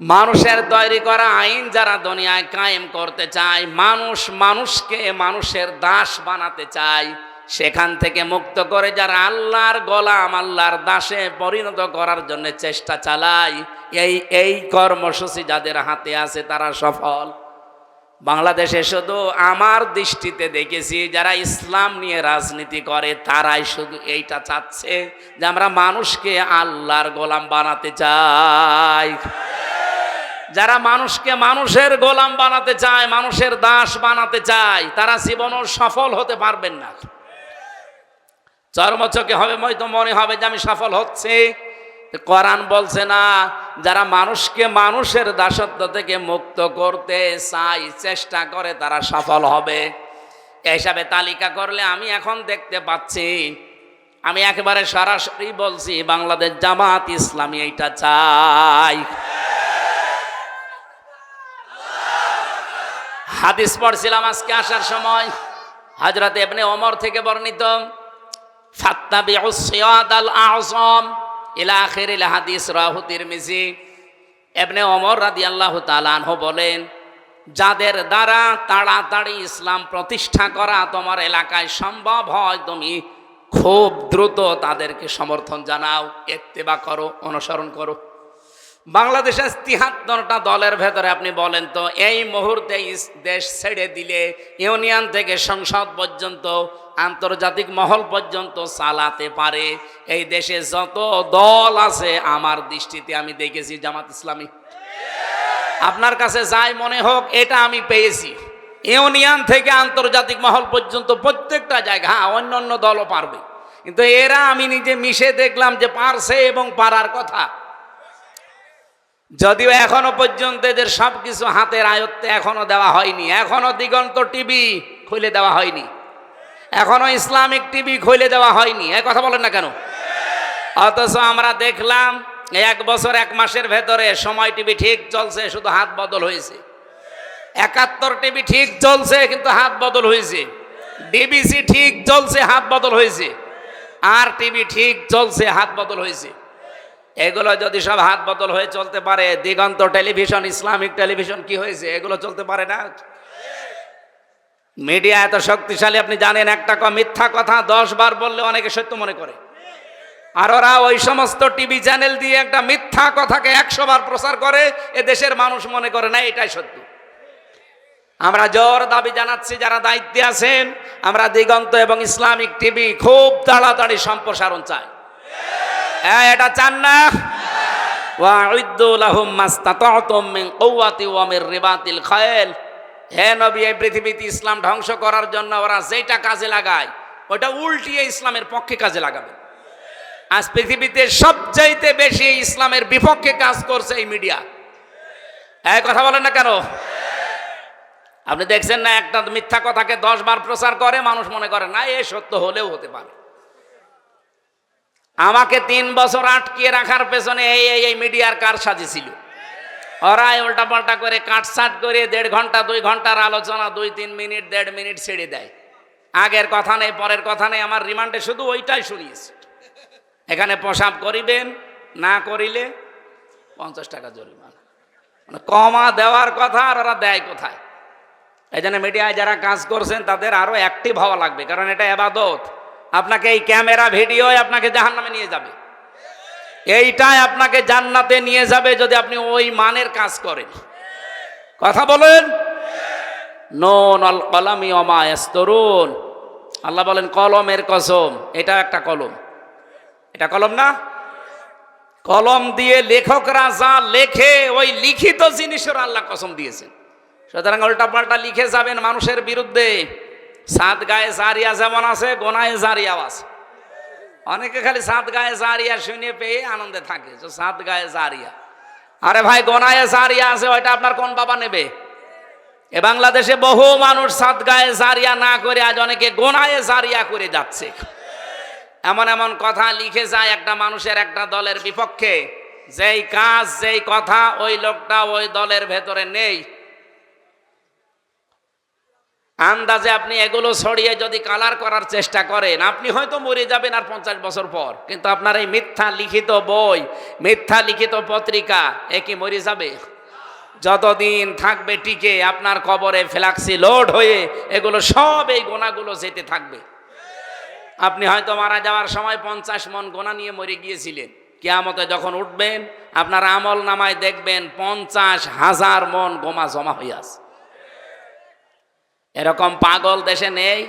মানুষের তৈরি করা আইন যারা দুনিয়ায় কায়েম করতে চায়, মানুষকে মানুষের দাস বানাতে চায়, সেখান থেকে মুক্ত করে যারা আল্লাহর গোলাম, আল্লাহর দাসে পরিণত করার জন্য চেষ্টা চালায়, এই কর্মসূচি যাদের হাতে আছে তারা সফল। বাংলাদেশে শুধু আমার দৃষ্টিতে দেখেছি যারা ইসলাম নিয়ে রাজনীতি করে তারাই শুধু এইটা চাচ্ছে যে আমরা মানুষকে আল্লাহর গোলাম বানাতে চাই। যারা মানুষকে মানুষের গোলাম বানাতে চায়, মানুষের দাস বানাতে চায়, তারা জীবনও সফল হতে পারবেন না। চর্মচকে হবে, হয়তো মনে হবে যে আমি সফল হচ্ছে। কোরআন বলছে না, যারা মানুষকে মানুষের দাসত্ব থেকে মুক্ত করতে চায়, চেষ্টা করে, তারা সফল হবে। এই হিসাবে তালিকা করলে আমি এখন দেখতে পাচ্ছি, আমি একেবারে সরাসরি বলছি, বাংলাদেশ জামাত ইসলামী এইটা চাই। হাদিস পড়ছিলাম আজকে আসার সময়, হযরত ইবনে ওমর থেকে বর্ণিত, ফাত্তাবিউস সিয়াদাল আযম ইলা আখিরিল হাদিস, রাহু তিরমিজি। ইবনে ওমর রাদিয়াল্লাহু তাআলা আনহু বলেন, যাদের দ্বারা তাড়াতাড়ি ইসলাম প্রতিষ্ঠা করা তোমার এলাকায় সম্ভব হয়, তুমি খুব দ্রুত তাদেরকে সমর্থন জানাও, ইত্তেবা করো, অনুসরণ করো। বাংলাদেশের 73টা দলের ভেতরে আপনি বলেন তো, এই মুহূর্তে দেশ ছেড়ে দিলে ইউনিয়ন থেকে সংসদ পর্যন্ত, আন্তর্জাতিক মহল পর্যন্ত চালাতে পারে এই দেশে যত দল আছে, আমার দৃষ্টিতে আমি দেখেছি জামাত ইসলামী। আপনার কাছে যাই মনে হোক, এটা আমি পেয়েছি। ইউনিয়ন থেকে আন্তর্জাতিক মহল পর্যন্ত প্রত্যেকটা জায়গা, হ্যাঁ অন্য অন্য দলও পারবে, কিন্তু এরা আমি নিজে মিশে দেখলাম যে পারছে এবং পারার কথা। যদিও এখনো পর্যন্ত এদের সবকিছু হাতের আয়ত্তে এখনো দেওয়া হয়নি, এখনো দিগন্ত টিভি খুলে দেওয়া হয়নি, এখনো ইসলামিক টিভি খুলে দেওয়া হয়নি। এই কথা বলেন না কেন? অথচ আমরা দেখলাম 1 বছর 1 মাসের ভেতরে সময় টিভি ঠিক চলছে, শুধু হাত বদল হয়েছে। 71 টিভি ঠিক চলছে, কিন্তু হাত বদল হয়েছে। ডিবিসি ঠিক চলছে, হাত বদল হয়েছে। আর টিভি ঠিক চলছে, হাত বদল হয়েছে। এগুলো যদি সব হাত বদল হয়ে চলতে পারে, দিগন্ত টেলিভিশন, ইসলামিক টেলিভিশন কি হয়েছে? এগুলো চলতে পারে না। মিডিয়া এত শক্তিশালী আপনি জানেন। একটা মিথ্যা কথা 10 বার বললে অনেকে সত্য মনে করে, আর ওরা ওই সমস্ত টিভি চ্যানেল দিয়ে একটা মিথ্যা কথাকে 100 বার প্রচার করে, এ দেশের মানুষ মনে করে না এটাই সত্য। আমরা জোর দাবি জানাচ্ছি, যারা দায়িত্বে আছেন, আমরা দিগন্ত এবং ইসলামিক টিভি খুব তাড়াতাড়ি সম্প্রসারণ চাই। হ্যাঁ, এটা চান না? ওয়াউদ্দু লাহুম মাসতাতাতুম মিন কুওয়াতি ওয়া মির রিবাতিল খায়ল। হে নবী, এই পৃথিবীতে ইসলাম ধ্বংস করার জন্য ওরা যেটা কাজে লাগায়, ওটা উল্টিয়ে ইসলামের পক্ষে কাজে লাগাবে। আজ পৃথিবীতে সবচাইতে বেশি ইসলামের বিপক্ষে কাজ করছে এই মিডিয়া। এই কথা বলেন না কেন? আপনি দেখছেন না, একটা মিথ্যা কথাকে 10 বার প্রচার করে, মানুষ মনে করে না এ সত্য হলেও হতে পারে। আমাকে 3 বছর আটকিয়ে রাখার পেছনে এই মিডিয়ার কারসাজি ছিল। ওরা উল্টা পাল্টা করে কাটসাট করে 1.5 ঘন্টা 2 ঘন্টার আলোচনা 2-3 মিনিট 1.5 মিনিট ছেড়ে দেয়। আগের কথা নেই, পরের কথা নেই, আমার রিমান্ডে শুধু ওইটাই শুনিয়েছে। এখানে পেশাব করিবেন, না করিলে 50 টাকা জরিমানা। মানে কমা দেওয়ার কথা, আর ওরা দেয় কোথায়? এই জন্য মিডিয়ায় যারা কাজ করছেন তাদের আরো অ্যাক্টিভ হওয়া লাগবে, কারণ এটা ইবাদত। আপনাকে এই ক্যামেরা ভিডিও আপনাকে জাহান্নামে নিয়ে যাবে। এইটাই আপনাকে জান্নাতে নিয়ে যাবে যদি আপনি ওই মানের কাজ করেন। কথা বলেন। নুন আল কলামি ওমা ইয়াসতুরুন, আল্লাহ বলেন কলমের কসম, এটা একটা কলম। এটা কলম না? কলম দিয়ে লেখকরা যা লেখে ওই লিখিত জিনিসের আল্লাহ কসম দিয়েছেন। সুতরাং উল্টা পাল্টা লিখে যাবেন মানুষের বিরুদ্ধে। সাত গায়ে জারিয়া যেমন আছে, গোনায় জারিয়াও আছে। অনেকে খালি সাত গায়ে জারিয়া শুনে পেয়ে আনন্দে থাকে, যে সাত গায়ে জারিয়া। আরে ভাই, গোনায় জারিয়া আছে, ওইটা আপনার কোন বাবা নেবে? এ বাংলাদেশে বহু মানুষ সাত গায়ে জারিয়া না করে আজ অনেকে গোনায় জারিয়া করে যাচ্ছে। এমন এমন কথা লিখে যায় একটা মানুষের, একটা দলের বিপক্ষে, যেই কাজ যেই কথা ওই লোকটা ওই দলের ভেতরে নেই। আন্দাজে আপনি এগুলো ছড়িয়ে যদি কালার করার চেষ্টা করেন, আপনি হয়তো মরে যাবেন আর 50 বছর পর, কিন্তু আপনার এই মিথ্যা লিখিত বই, মিথ্যা লিখিত পত্রিকা এ কি মরে যাবে? যতদিন থাকবে টিকে আপনার কবরে ফ্ল্যাক্সি লোড হয়ে এগুলো সব এই গোনাগুলো যেতে থাকবে। আপনি হয়তো মারা যাওয়ার সময় 50 মন গোনা নিয়ে মরে গিয়েছিলেন, কিয়ামতে যখন উঠবেন আপনার আমল নামায় দেখবেন 50,000 মন গোমা জমা হয়ে আছে। এরকম পাগল দেশে নেই?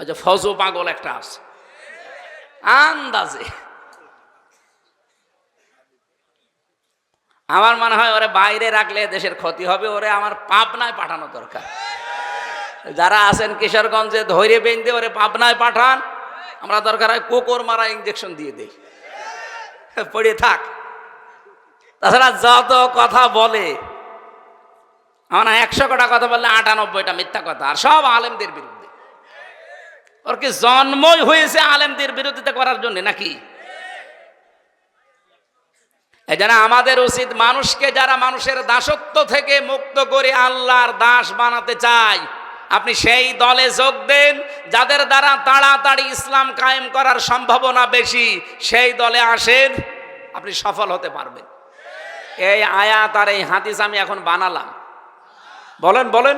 ওই যে ফজু পাগল একটা আছে, আন্দাজে। আমার মনে হয় ওরে বাইরে রাখলে দেশের ক্ষতি হবে, ওরে আমার পাবনায় পাঠানো দরকার। যারা আছেন কিশোরগঞ্জে ধৈর্য বেঁধে ওরে পাবনায় পাঠান, আমরা দরকার হয় কুকুর মারা ইঞ্জেকশন দিয়ে দেই, পড়ে থাক। তাছাড়া যত কথা বলে, আমার 100টা কথা বললে 98টা মিথ্যা কথা, আর সব আলেমদের বিরুদ্ধে। ওর কি জন্মই হয়েছে আলেমদের বিরোধিতা করার জন্য নাকি? এই জন্য আমাদের উচিত মানুষকে, যারা মানুষের দাসত্ব থেকে মুক্ত করে আল্লাহর দাস বানাতে চায়, আপনি সেই দলে যোগ দেন যাদের দ্বারা তাড়াতাড়ি ইসলাম কায়েম করার সম্ভাবনা বেশি। সেই দলে আসেন, আপনি সফল হতে পারবেন। এই আয়াত আর এই হাদিস আমি এখন বানালাম। বলেন বলেন।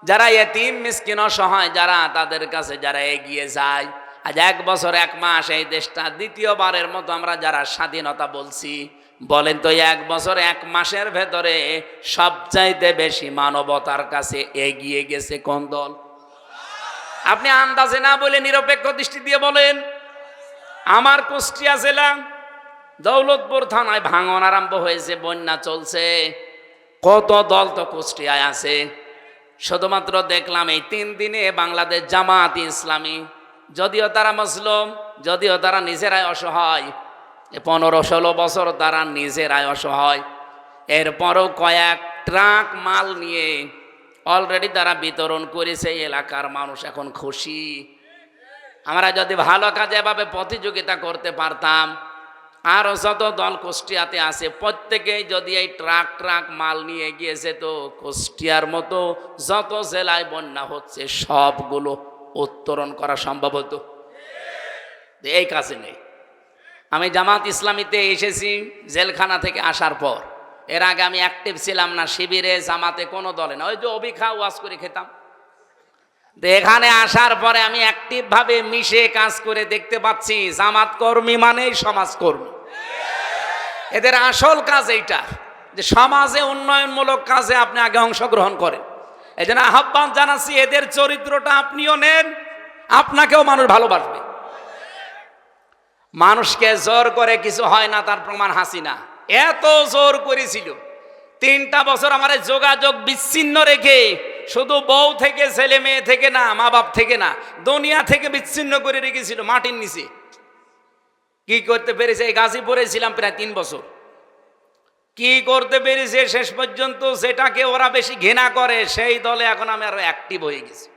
যারা এতিম মিসকিন অসহায়, যারা তাদের কাছে যারা এগিয়ে যায়, আজ 1 বছর 1 মাস এই দেশটা দ্বিতীয়বারের মতো আমরা যারা স্বাধীনতা বলছি, বলেন তো 1 বছর 1 মাসের ভেতরে সবচাইতে বেশি মানবতার কাছে এগিয়ে গেছে কোন দল? আপনি আন্দাজে না বলে নিরপেক্ষ দৃষ্টি দিয়ে বলেন। আমার কুষ্টিয়া জেলা দৌলতপুর থানায় ভাঙন আরম্ভ হয়েছে, বন্যা চলছে, কত দল তো কুষ্টিয়ায় আছে। শুধুমাত্র দেখলাম এই 3 দিনে বাংলাদেশ জামাত ইসলামী, যদিও তারা মুসলিম, যদিও তারা নিজেরাই অসহায়, 15-16 বছর তারা নিজেরাই অসহায়, এরপরও কয়েক ট্রাক মাল নিয়ে অলরেডি তারা বিতরণ করেছে। এলাকার মানুষ এখন খুশি। আমরা যদি ভালো কাজে এভাবে প্রতিযোগিতা করতে পারতাম, আর যত দল কুষ্টিয়াতে আছে প্রত্যেকেই যদি এই ট্রাক মাল নিয়ে গিয়েছে, তো কুষ্টিয়ার মতো যত জেলায় বন্যা হচ্ছে সবগুলো উত্তরণ করা সম্ভব হতো। এই কাজে নেই। আমি জামাত ইসলামীতে এসেছি জেলখানা থেকে আসার পর। এর আগে আমি অ্যাক্টিভ ছিলাম না শিবিরে, জামাতে, কোনো দলে না, ওই যে অবিখা ওয়াজ করে খেতাম। এখানে আসার পরে আমি অ্যাক্টিভভাবে মিশে কাজ করে দেখতে পাচ্ছি জামাত কর্মী মানেই সমাজকর্মী। এদের আসল কাজ এইটা, যে সমাজে উন্নয়নমূলক কাজে আপনি আগে অংশগ্রহণ করেন। এই জন্য আহ্বান জানাচ্ছি, এদের চরিত্রটা আপনিও নেন, আপনাকেও মানুষ ভালোবাসবে। মানুষকে জোর করে কিছু হয় না, তার প্রমাণ হাসিনা। এত জোর করেছিল, 3টা বছর আমার যোগাযোগ বিচ্ছিন্ন রেখে, শুধু বউ থেকে, ছেলে মেয়ে থেকে না, মা বাপ থেকে না, দুনিয়া থেকে বিচ্ছিন্ন করে রেখেছিল মাটির নিচে। কি করতে পেরেছে? এই গাজীপুরে ছিলাম প্রায় 3 বছর। কি করতে পেরেছে শেষ পর্যন্ত? যেটাকে ওরা বেশি ঘৃণা করে সেই দলে এখন আমি আরো অ্যাক্টিভ হয়ে গেছি।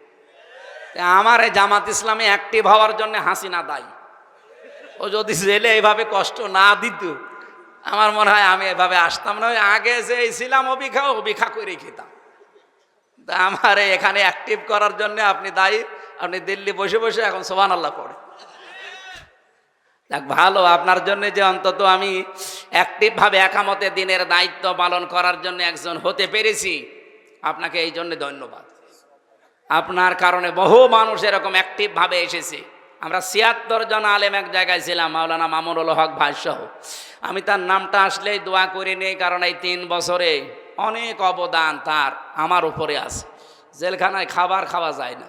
আমার এই জামাত ইসলামে অ্যাক্টিভ হওয়ার জন্য হাসিনা দায়ী। ও যদি জেলে এইভাবে কষ্ট না দিত, আমার মনে হয় আমি এভাবে আসতাম না। আগে যে ছিলাম অবিখা করে খেতাম। তা আমার এখানে অ্যাক্টিভ করার জন্য আপনি দায়ী। আপনি দিল্লি বসে বসে এখন সুবহানাল্লাহ পড়ে। দেখ, ভালো আপনার জন্য যে অন্তত আমি অ্যাক্টিভভাবে একামতে দিনের দায়িত্ব পালন করার জন্য একজন হতে পেরেছি, আপনাকে এই জন্য ধন্যবাদ। আপনার কারণে বহু মানুষ এরকম অ্যাক্টিভ ভাবে এসেছে। আমরা ৭৬ জন আলেম এক জায়গায় ছিলাম, মাওলানা মামুনুল হক ভাই সহ। আমি তার নামটা আসলেই দোয়া করে নেই, কারণ এই ৩ বছরে অনেক অবদান তার আমার উপরে আছে। জেলখানায় খাবার খাওয়া যায় না।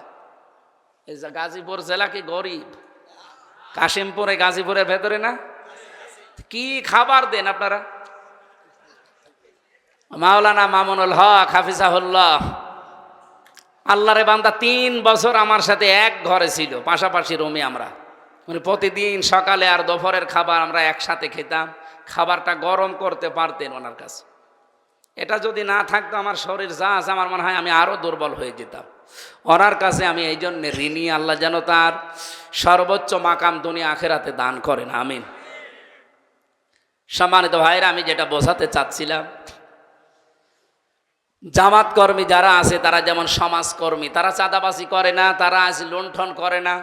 এই যে গাজীপুর জেলা কি গরিব? কাশিমপুরে, গাজীপুরের ভেতরে না, কি খাবার দেন আপনারা? মাওলানা মামুনুল হক হাফিজাহুল্লাহ, আল্লাহরে বান্দা ৩ বছর আমার সাথে এক ঘরে ছিল, পাশাপাশি রুমে। আমরা মানে প্রতিদিন সকালে আর দুপুরের খাবার আমরা একসাথে খেতাম। খাবারটা গরম করতে পারতেন ওনার কাছে। এটা যদি না থাকতো আমার শরীর যা আছে, আমার মনে হয় আমি আরও দুর্বল হয়ে যেতাম। ওনার কাছে আমি এই জন্যে ঋণী। আল্লাহ যেন তার সর্বোচ্চ মাকাম দুনিয়া আখেরাতে দান করেন, আমিন। সম্মানিত ভাইরা, আমি যেটা বোঝাতে চাচ্ছিলাম, জামাত কর্মী যারা আছে তারা যেমন সমাজকর্মী, তারা চাঁদাবাজি করে না, তারা আজ লুণ্ঠন করে না,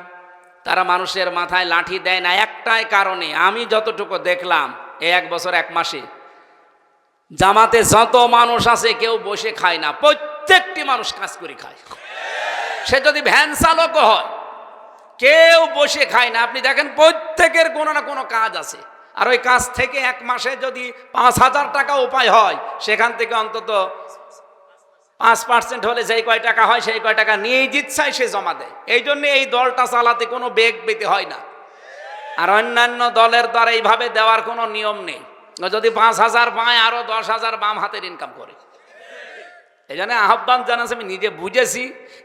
তারা মানুষের মাথায় লাঠি দেয় না। একটাই কারণে, আমি যতটুকু দেখলাম এই 1 বছর 1 মাসে জামাতে যত মানুষ আছে কেউ বসে খায় না, প্রত্যেকটি মানুষ কাজ করে খায়। সে যদি ভ্যান চালকও হয়, কেউ বসে খায় না। আপনি দেখেন প্রত্যেকের কোনো না কোনো কাজ আছে। আর ওই কাজ থেকে 1 মাসে যদি 5,000 টাকা উপায় হয়, সেখান থেকে অন্তত 5% হলে যেই কয় টাকা হয় সেই কয় টাকা নিয়েই জিতছায় সে জমা দেয়। এই জন্য এই দলটা চালাতে কোনো বেগ পেতে হয় না। আর অন্যান্য দলের দ্বারা এইভাবে দেওয়ার কোনো নিয়ম নেই। যদি 5,000 পায়, আরো 10,000 বাম হাতের ইনকাম করে। এই জন্য আহ্বান জানাচ্ছে, আমি নিজে বুঝেছি,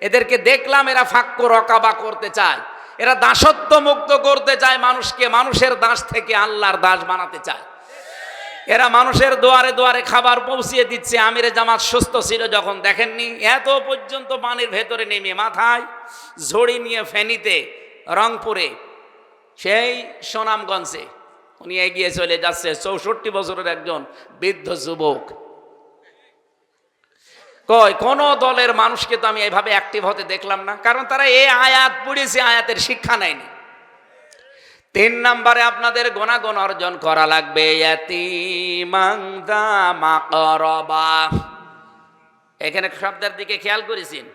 এদেরকে দেখলাম এরা ফাক্কু রকাবা করতে চায়, এরা দাসত্ব মুক্ত করতে চায় মানুষকে, মানুষের দাস থেকে আল্লাহর দাস বানাতে চায়। এরা মানুষের দুয়ারে দুয়ারে খাবার পৌঁছিয়ে দিচ্ছে। আমিরে জামাত সুস্থ ছিল যখন, দেখেননি এত পর্যন্ত পানির ভেতরে নেমে মাথায় ঝড়ি নিয়ে ফেনীতে, রংপুরে, সেই সুনামগঞ্জে উনি এগিয়ে চলে যাচ্ছে। 64 বছরের একজন বৃদ্ধ যুবক। কোন দলের মানুষকে তো আমি এইভাবে অ্যাক্টিভ হতে দেখলাম না, কারণ তারা এই আয়াত পড়েছে, আয়াতের শিক্ষা নেয়নি। 3 নম্বরে আপনাদের গুনাহগান অর্জন করা লাগবে ইয়াতীমান যা মাকরাবা। এখানে শব্দের দিকে খেয়াল করেছেন,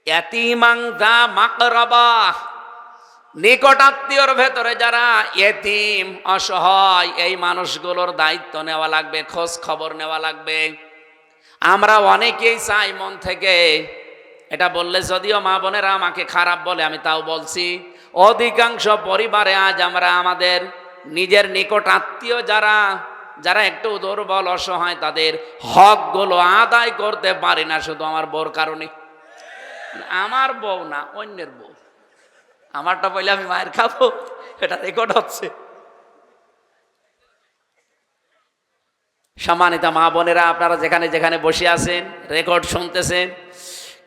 ইয়াতীমান যা মাকরাবা, নিকট আত্মীয়র ভেতরে যারা ইয়েতিম, অসহায়, এই মানুষগুলোর দায়িত্ব নেওয়া লাগবে, খোঁজ খবর নেওয়া লাগবে। আমরা অনেকেই চাই মন থেকে, এটা বললে যদিও মা বোনেরা আমাকে খারাপ বলে, আমি তাও বলছি, অধিকাংশ পরিবারে আজ আমরা আমাদের নিজের নিকট আত্মীয় যারা যারা একটু দুর্বল অসহায়, তাদের হকগুলো আদায় করতে পারি না, শুধু আমার বউর কারণে। আমার বউ না, অন্যের বউ। আমারটা বলে আমি মায়ের খাবো, এটা রেকর্ড হচ্ছে। সম্মানিত মা বোনেরা, আপনারা যেখানে যেখানে বসে আছেন, রেকর্ড শুনতেছেন,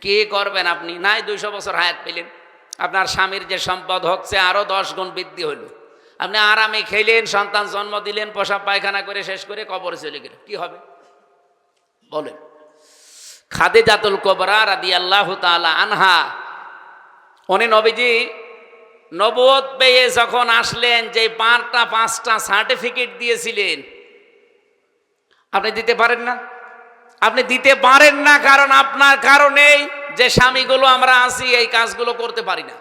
কি করবেন আপনি? নাই 200 বছর হায়াত পেলেন, আপনার স্বামীর যে সম্পদ হচ্ছে আরো 10 গুণ বৃদ্ধি হইল। আপনি আরামে খেলেন, সন্তান জন্ম দিলেন, পেশাব পায়খানা করে শেষ করে কবরে চলে গেলেন, কি হবে বলেন? খাদিজাতুল কুবরা রাদিয়াল্লাহু তাআলা আনহা, উনি নবীজি নবুয়ত পেয়ে যখন আসলেন, যে 5টা সার্টিফিকেট দিয়েছিলেন, আপনি দিতে পারেন না। আপনি দিতে পারেন না কারণ আপনার কারণেই যে স্বামীগুলো আমরা আছি এই কাজগুলো করতে পারি না।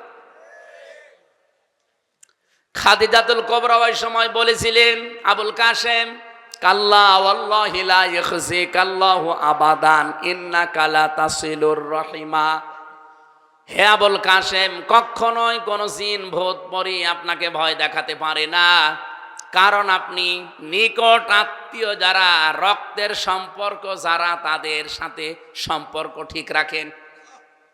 খাদিজাতুল কুবরা ওই সময় বলেছিলেন, আবুল কাসেম, কাল্লা ওয়াল্লাহি লা ইয়াখজিকাল্লাহু আবাদান ইন্নাকা লা তাসিলুর রহিমা। হে আবুল কাসেম, কখনোই কোন জিন ভূত পরি আপনাকে ভয় দেখাতে পারে না, কারণ আপনি নিকট আত্মীয় যারা, রক্তের সম্পর্ক যারা, তাদের সাথে সম্পর্ক ঠিক রাখেন।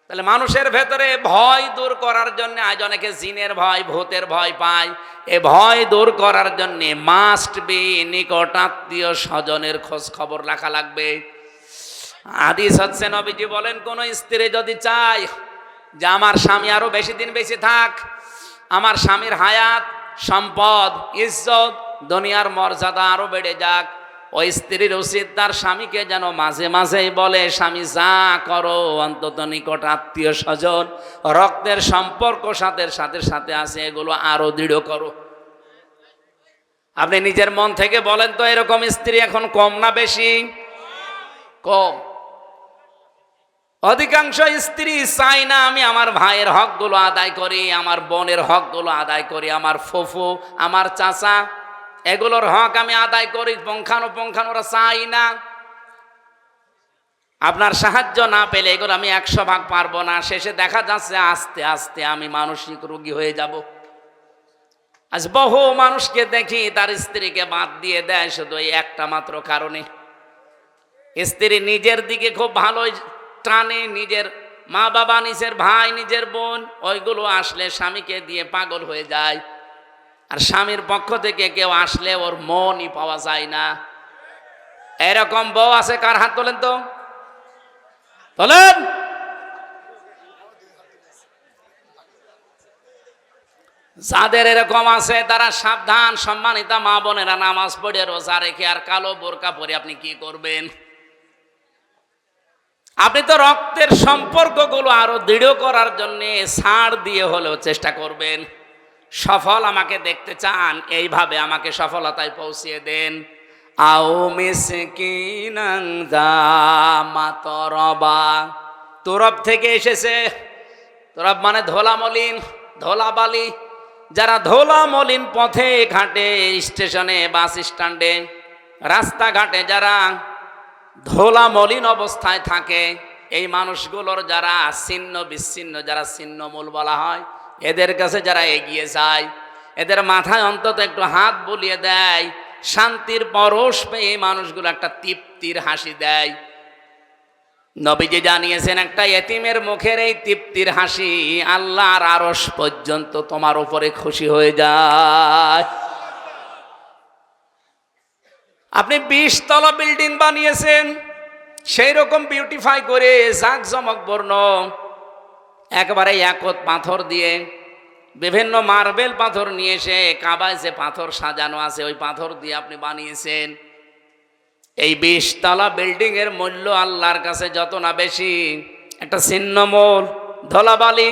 তাহলে মানুষের ভেতরে ভয় দূর করার জন্য, আজ অনেকে জিনের ভয়, ভূতের ভয় পায়, এ ভয় দূর করার জন্য মাস্ট বি নিকট আত্মীয় স্বজনের খোঁজ খবর রাখা লাগবে। হাদিস হচ্ছে, নবীজি বলেন, কোন স্ত্রী যদি চায় যে আমার স্বামী আরো বেশি দিন বেঁচে থাক, আমার স্বামীর হায়াত, সম্পদ, ইজ্জত, দুনিয়ার মর্যাদা আরো বেড়ে যাক, ওই স্ত্রীর উচিত তার স্বামীকে যেন মাঝে মাঝেই বলে, স্বামী যা করো অন্তত নিকট আত্মীয় স্বজন, রক্তের সম্পর্ক সাথে সাথে আছে, এগুলো আরো দৃঢ় করো। আপনি নিজের মন থেকে বলেন তো, এরকম স্ত্রী এখন কম না বেশি? কম। অধিকাংশ স্ত্রী চাই না আমি আমার ভাইয়ের হকগুলো আদায় করি, আমার বোনের হকগুলো আদায় করি, আমার ফুফু, আমার চাচা, এগুলোর হক আমি আদায় করি। পুঙ্খানুপুঙ্খানু ওরা চাই না। আপনার সাহায্য না পেলে এগুলো আমি 100 ভাগ পারবো না। শেষে দেখা যাচ্ছে আস্তে আস্তে আমি মানসিক রোগী হয়ে যাব। আজ বহু মানুষকে দেখি তার স্ত্রীকে বাদ দিয়ে দেয় শুধু এই একটা মাত্র কারণে। স্ত্রী নিজের দিকে খুব ভালোই টানে, নিজের মা বাবা, নিজের ভাই, নিজের বোন, ওইগুলো আসলে স্বামীকে দিয়ে পাগল হয়ে যায়। আর স্বামীর পক্ষ থেকে কেউ আসলে ওর মনই পাওয়া যায় না। এরকম বউ আছে কার? হাত তোলেন তো, তোলেন। যাদের এরকম আছে তারা সাবধান। সম্মানিতা মা বোনেরা, নামাজ পড়ে রোজা রেখে আর কালো বোরকা পরে আপনি কি করবেন? আপনি তো রক্তের সম্পর্কগুলো আরো দৃঢ় করার জন্য ছাড় দিয়ে হলেও চেষ্টা করবেন। সফল আমাকে দেখতে চান, এইভাবে আমাকে সফলতায় পৌঁছিয়ে দেন। আও মিসকিনান যা মাতরবা, তরব থেকে এসেছে। তরব মানে ধোলা মলিন, ধোলা বালি। যারা ধোলা মলিন পথে ঘাটে, স্টেশনে, বাস স্ট্যান্ডে, রাস্তাঘাটে যারা ধোলা মলিন অবস্থায় থাকে, এই মানুষগুলোর যারা ছিন্ন বিচ্ছিন্ন, যারা ছিন্নমূল বলা হয়, এদের কাছে যারা এগিয়ে যায়, এদের মাথায় অন্তত একটু হাত বুলিয়ে দেয়, শান্তির পরশ পেয়ে এই মানুষগুলো একটা তৃপ্তির হাসি দেয়। নবীজি জানিয়েছেন একটা এতিমের মুখের এই তৃপ্তির হাসি আল্লাহর আরশ পর্যন্ত তোমার উপরে খুশি হয়ে যায়। আপনি 20 তলা বিল্ডিং বানিয়েছেন, সেই রকম বিউটিফাই করে জাঁকজমক বর্ণ একেবারে একত পাথর দিয়ে, বিভিন্ন মার্বেল পাথর নিয়ে এসে কাবায় যে পাথর সাজানো আছে ওই পাথর দিয়ে আপনি বানিয়েছেন। এই 20 তলা বিল্ডিং এর মূল্য আল্লাহর কাছে যত না বেশি, একটা ছিন্নমূল ধলাবালি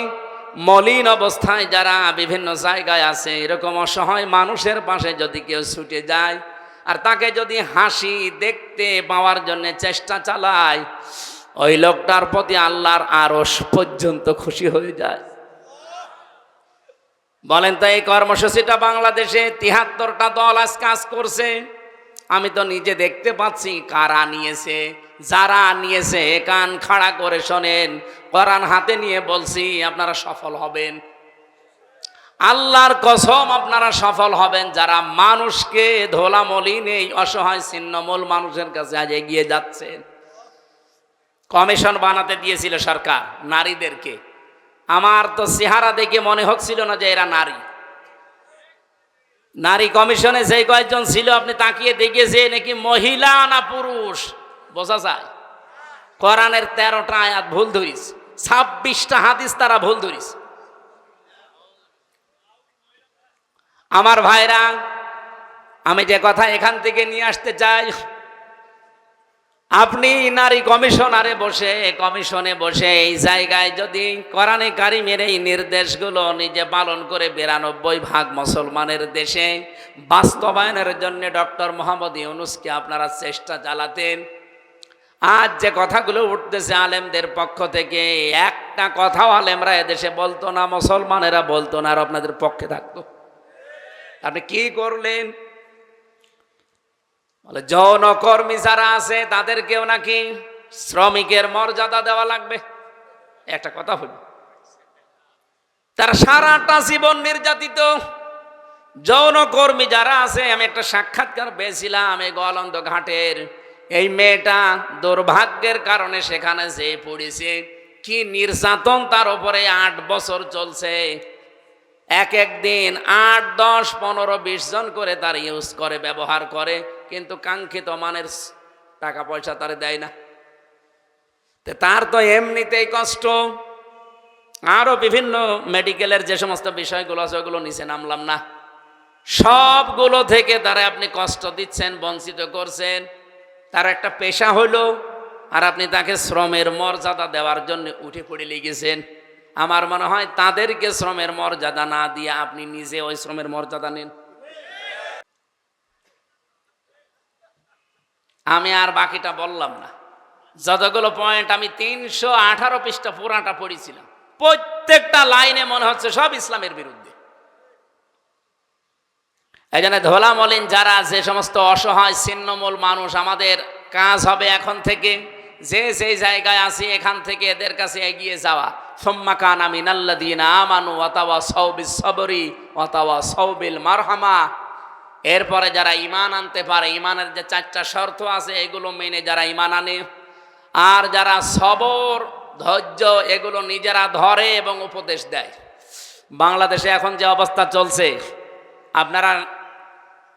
মলিন অবস্থায় যারা বিভিন্ন জায়গায় আছে, এরকম অসহায় মানুষের পাশে যদি কেউ ছুটে যায় আর তাকে যদি হাসি দেখতে পাওয়ার জন্য চেষ্টা চালায়, ওই লোকটার প্রতি আল্লাহর আরশ পর্যন্ত খুশি হয়ে যায়। বলেন তো, এই কর্মসূচিটা বাংলাদেশে 73টা দল আজ কাজ করছে। আমি তো নিজে দেখতে পাচ্ছি কারা নিয়েছে। যারা নিয়েছে কান খাড়া করে শোনেন, কোরআন হাতে নিয়ে বলছি আপনারা সফল হবেন। আল্লাহর কসম আপনারা সফল হবেন, যারা মানুষকে ধোলা মলিন এই অসহায় ছিন্নমূল মানুষের কাছে আজ এগিয়ে যাচ্ছেন। কমিশন বানাতে দিয়েছিল সরকার নারীদেরকে। আমার তো চেহারা দেখে মনে হচ্ছিল না যে এরা নারী। নারী কমিশনে যে কয়েকজন ছিল আপনি তাকিয়ে দেখেছে নাকি মহিলা না পুরুষ বোঝা যায়। কোরআনের 13টা আয়াত ভুল ধরিস, 26টা হাদিস তারা ভুল ধরিস। আমার ভাইরা, আমি যে কথা এখান থেকে নিয়ে আসতে চাই, আপনি নারী কমিশনে বসে এই জায়গায় যদি কোরআনে কারিমের এই নির্দেশগুলো নিজে পালন করে 92% মুসলমানের দেশে বাস্তবায়নের জন্য ডক্টর মোহাম্মদ ইউনূসকে আপনারা চেষ্টা চালাতেন, আজ যে কথাগুলো উঠতেছে আলেমদের পক্ষ থেকে, একটা কথাও আলেমরা এদেশে বলতো না, মুসলমানেরা বলতো না, আর আপনাদের পক্ষে থাকতো। আপনি কি করলেন? বলে যৌনকর্মী যারা আছে তাদেরকেও নাকি শ্রমিকের মর্যাদা দেওয়া লাগবে। একটা কথা হলো, তারা সারাটা জীবন নির্যাতিত। যৌনকর্মী যারা আছে, আমি একটা সাক্ষাৎকার পেয়েছিলাম এই গোয়ালন্দ ঘাটের। এই মেয়েটা দুর্ভাগ্যের কারণে সেখানে যে পড়েছে, কি নির্যাতন তার উপরে 8 বছর চলছে। এক দিন 8, 10, 15, 20 জন করে তার ইউজ করে, ব্যবহার করে, কিন্তু কাঙ্ক্ষিত মানের টাকা পয়সা তারে দেয় না। তার তো এমনিতেই কষ্ট, আরো বিভিন্ন মেডিকেলের যে সমস্ত বিষয়গুলো আছে ওগুলো নিচে নামলাম না, সবগুলো থেকে তারা আপনি কষ্ট দিচ্ছেন, বঞ্চিত করছেন। তার একটা পেশা হলো, আর আপনি তাকে শ্রমের মর্যাদা দেওয়ার জন্য উঠে পড়ে লেগেছেন। আমার মনে হয় তাদেরকে শ্রমের মর্যাদা না দিয়ে আপনি নিজে ওই শ্রমের মর্যাদা নেন। আমি আর বাকিটা বললাম না, যতগুলো পয়েন্ট আমি 318 পৃষ্ঠা পুরাটা পড়েছিলাম, প্রত্যেকটা লাইনে মনে হচ্ছে সব ইসলামের বিরুদ্ধে। এই জন্য ধোলা মলিন যারা, যে সমস্ত অসহায় ছিন্নমূল মানুষ, আমাদের কাজ হবে এখন থেকে যে সেই জায়গায় আছি এখান থেকে এদের কাছে এগিয়ে যাওয়া। সুম্মা কানা মিনাল্লাযীনা আমানু ওয়া তাওয়াসাউ বিস-সাবরি ওয়া তাওয়াসাউ বিল মারহামা। এরপরে যারা ঈমান আনতে পারে, ঈমানের যে 4টা শর্ত আছে এগুলো মেনে যারা ঈমান আনে, আর যারা সবর ধৈর্য এগুলো নিজেরা ধরে এবং উপদেশ দেয়। বাংলাদেশে এখন যে অবস্থা চলছে, আপনারা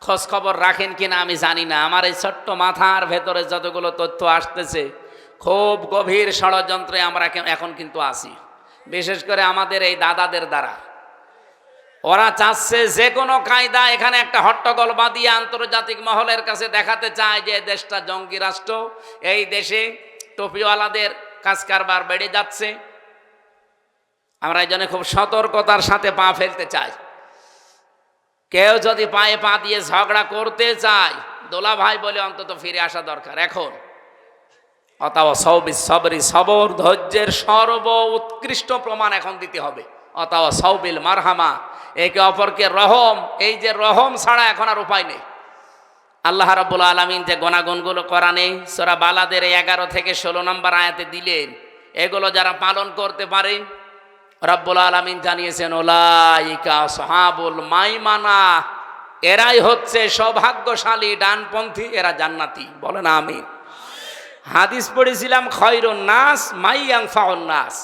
খোঁজ খবর রাখেন কিনা আমি জানি না, আমার এই ছোট্ট মাথার ভেতরে যতগুলো তথ্য আসতেছে, খুব গভীর ষড়যন্ত্রে আমরা এখন কিন্তু আছি, বিশেষ করে আমাদের এই দাদাদের দ্বারা। ওরা চাচ্ছে যে কোনো কায়দা এখানে একটা হট্টগোল বাঁধিয়ে আন্তর্জাতিক মহলের কাছে দেখাতে চায় যে দেশটা জঙ্গি রাষ্ট্র, এই দেশে টপিওয়ালাদের কাজ কারবার বেড়ে যাচ্ছে। আমরা এই জন্য খুব সতর্কতার সাথে পা ফেলতে চাই। কেউ যদি পায়ে পা দিয়ে ঝগড়া করতে চায়, দোলা ভাই বলে অন্তত ফিরে আসা দরকার এখন। ওয়াতাওয়াসাউ বিস-সাবরি, সবর ধৈর্যের সর্ব উৎকৃষ্ট প্রমাণ এখন দিতে হবে। ওয়াতাওয়াসাউ বিল মারহামা, একে অপরকে রহম, এই যে রহম ছাড়া এখন আর উপায় নেই। আল্লাহ রাব্বুল আলামিন যে গুণাগুণগুলো কোরআনে সূরা বালাদের 11 থেকে 16 নম্বর আয়াতে দিলেন, এগুলো যারা পালন করতে পারে, রাব্বুল আলামিন জানিয়েছেন উলাইকা আসহাবুল মাইমানা, এরাই হচ্ছে সৌভাগ্যশালী ডানপন্থী, এরা জান্নাতি। বলেন আমিন। হাদিস পড়েছিলাম খয়রুন নাস মাইয়ানফাউন নাস,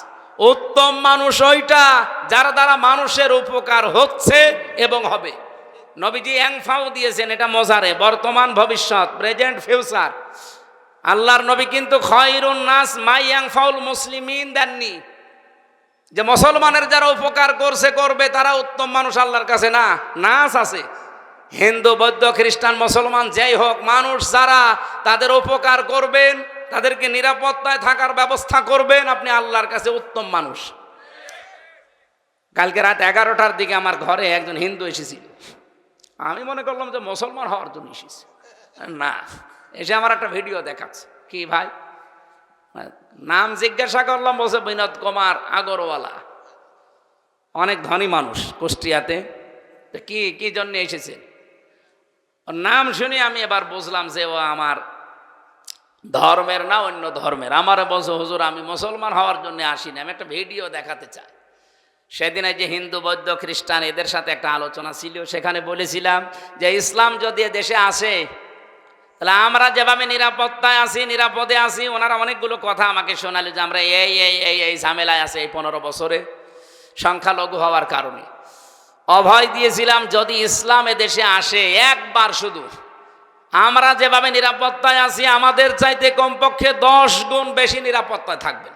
উত্তম মানুষ ওইটা যার দ্বারা মানুষের উপকার হচ্ছে এবং হবে। নবীজি ইয়াংফাউ দিয়েছেন, এটা মজারে, বর্তমান ভবিষ্যৎ, প্রেজেন্ট ফিউচার। আল্লাহর নবী কিন্তু খয়রুন নাস মাইয়ানফাউল মুসলিমিন দেননি, যে মুসলমানের যারা উপকার করছে করবে তারা উত্তম মানুষ আল্লাহর কাছে। না, নাস আছে, হিন্দু বৌদ্ধ খ্রিস্টান মুসলমান যেই হোক, মানুষ যারা তাদের উপকার করবেন, তাদেরকে নিরাপত্তায় থাকার ব্যবস্থা করবেন, আপনি আল্লাহর কাছে উত্তম মানুষ। কালকে রাত 11টার দিকে আমার ঘরে একজন হিন্দু এসেছিল, আমি মনে করলাম যে মুসলমান হওয়ার জন্য এসেছে, না, এসে আমার একটা ভিডিও দেখাচ্ছে। কি ভাই নাম জিজ্ঞাসা করলাম, বলছে বিনোদ কুমার আগরওয়ালা, অনেক ধনী মানুষ কুষ্টিয়াতে। কি কি জন্য এসেছে, ওর নাম শুনে আমি এবার বুঝলাম যে ও আমার ধর্মের না, অন্য ধর্মের। আমার বলছে হুজুর আমি মুসলমান হওয়ার জন্য আসিনি, আমি একটা ভিডিও দেখাতে চাই। সেদিন যে হিন্দু বৌদ্ধ খ্রিস্টান এদের সাথে একটা আলোচনা ছিল, সেখানে বলেছিলাম যে ইসলাম যদি দেশে আসে তাহলে আমরা যেভাবে নিরাপত্তায় আছি, নিরাপদে আছি, ওনারা অনেকগুলো কথা আমাকে শোনালো যে আমরা এই এই এই এই ঝামেলায় আছে এই 15 বছরে সংখ্যালঘু হওয়ার কারণে। অভয় দিয়েছিলাম যদি ইসলাম দেশে আসে একবার, শুধু আমরা যেভাবে নিরাপত্তায় আছি আমাদের চাইতে কমপক্ষে 10 গুণ বেশি নিরাপত্তায় থাকবেন।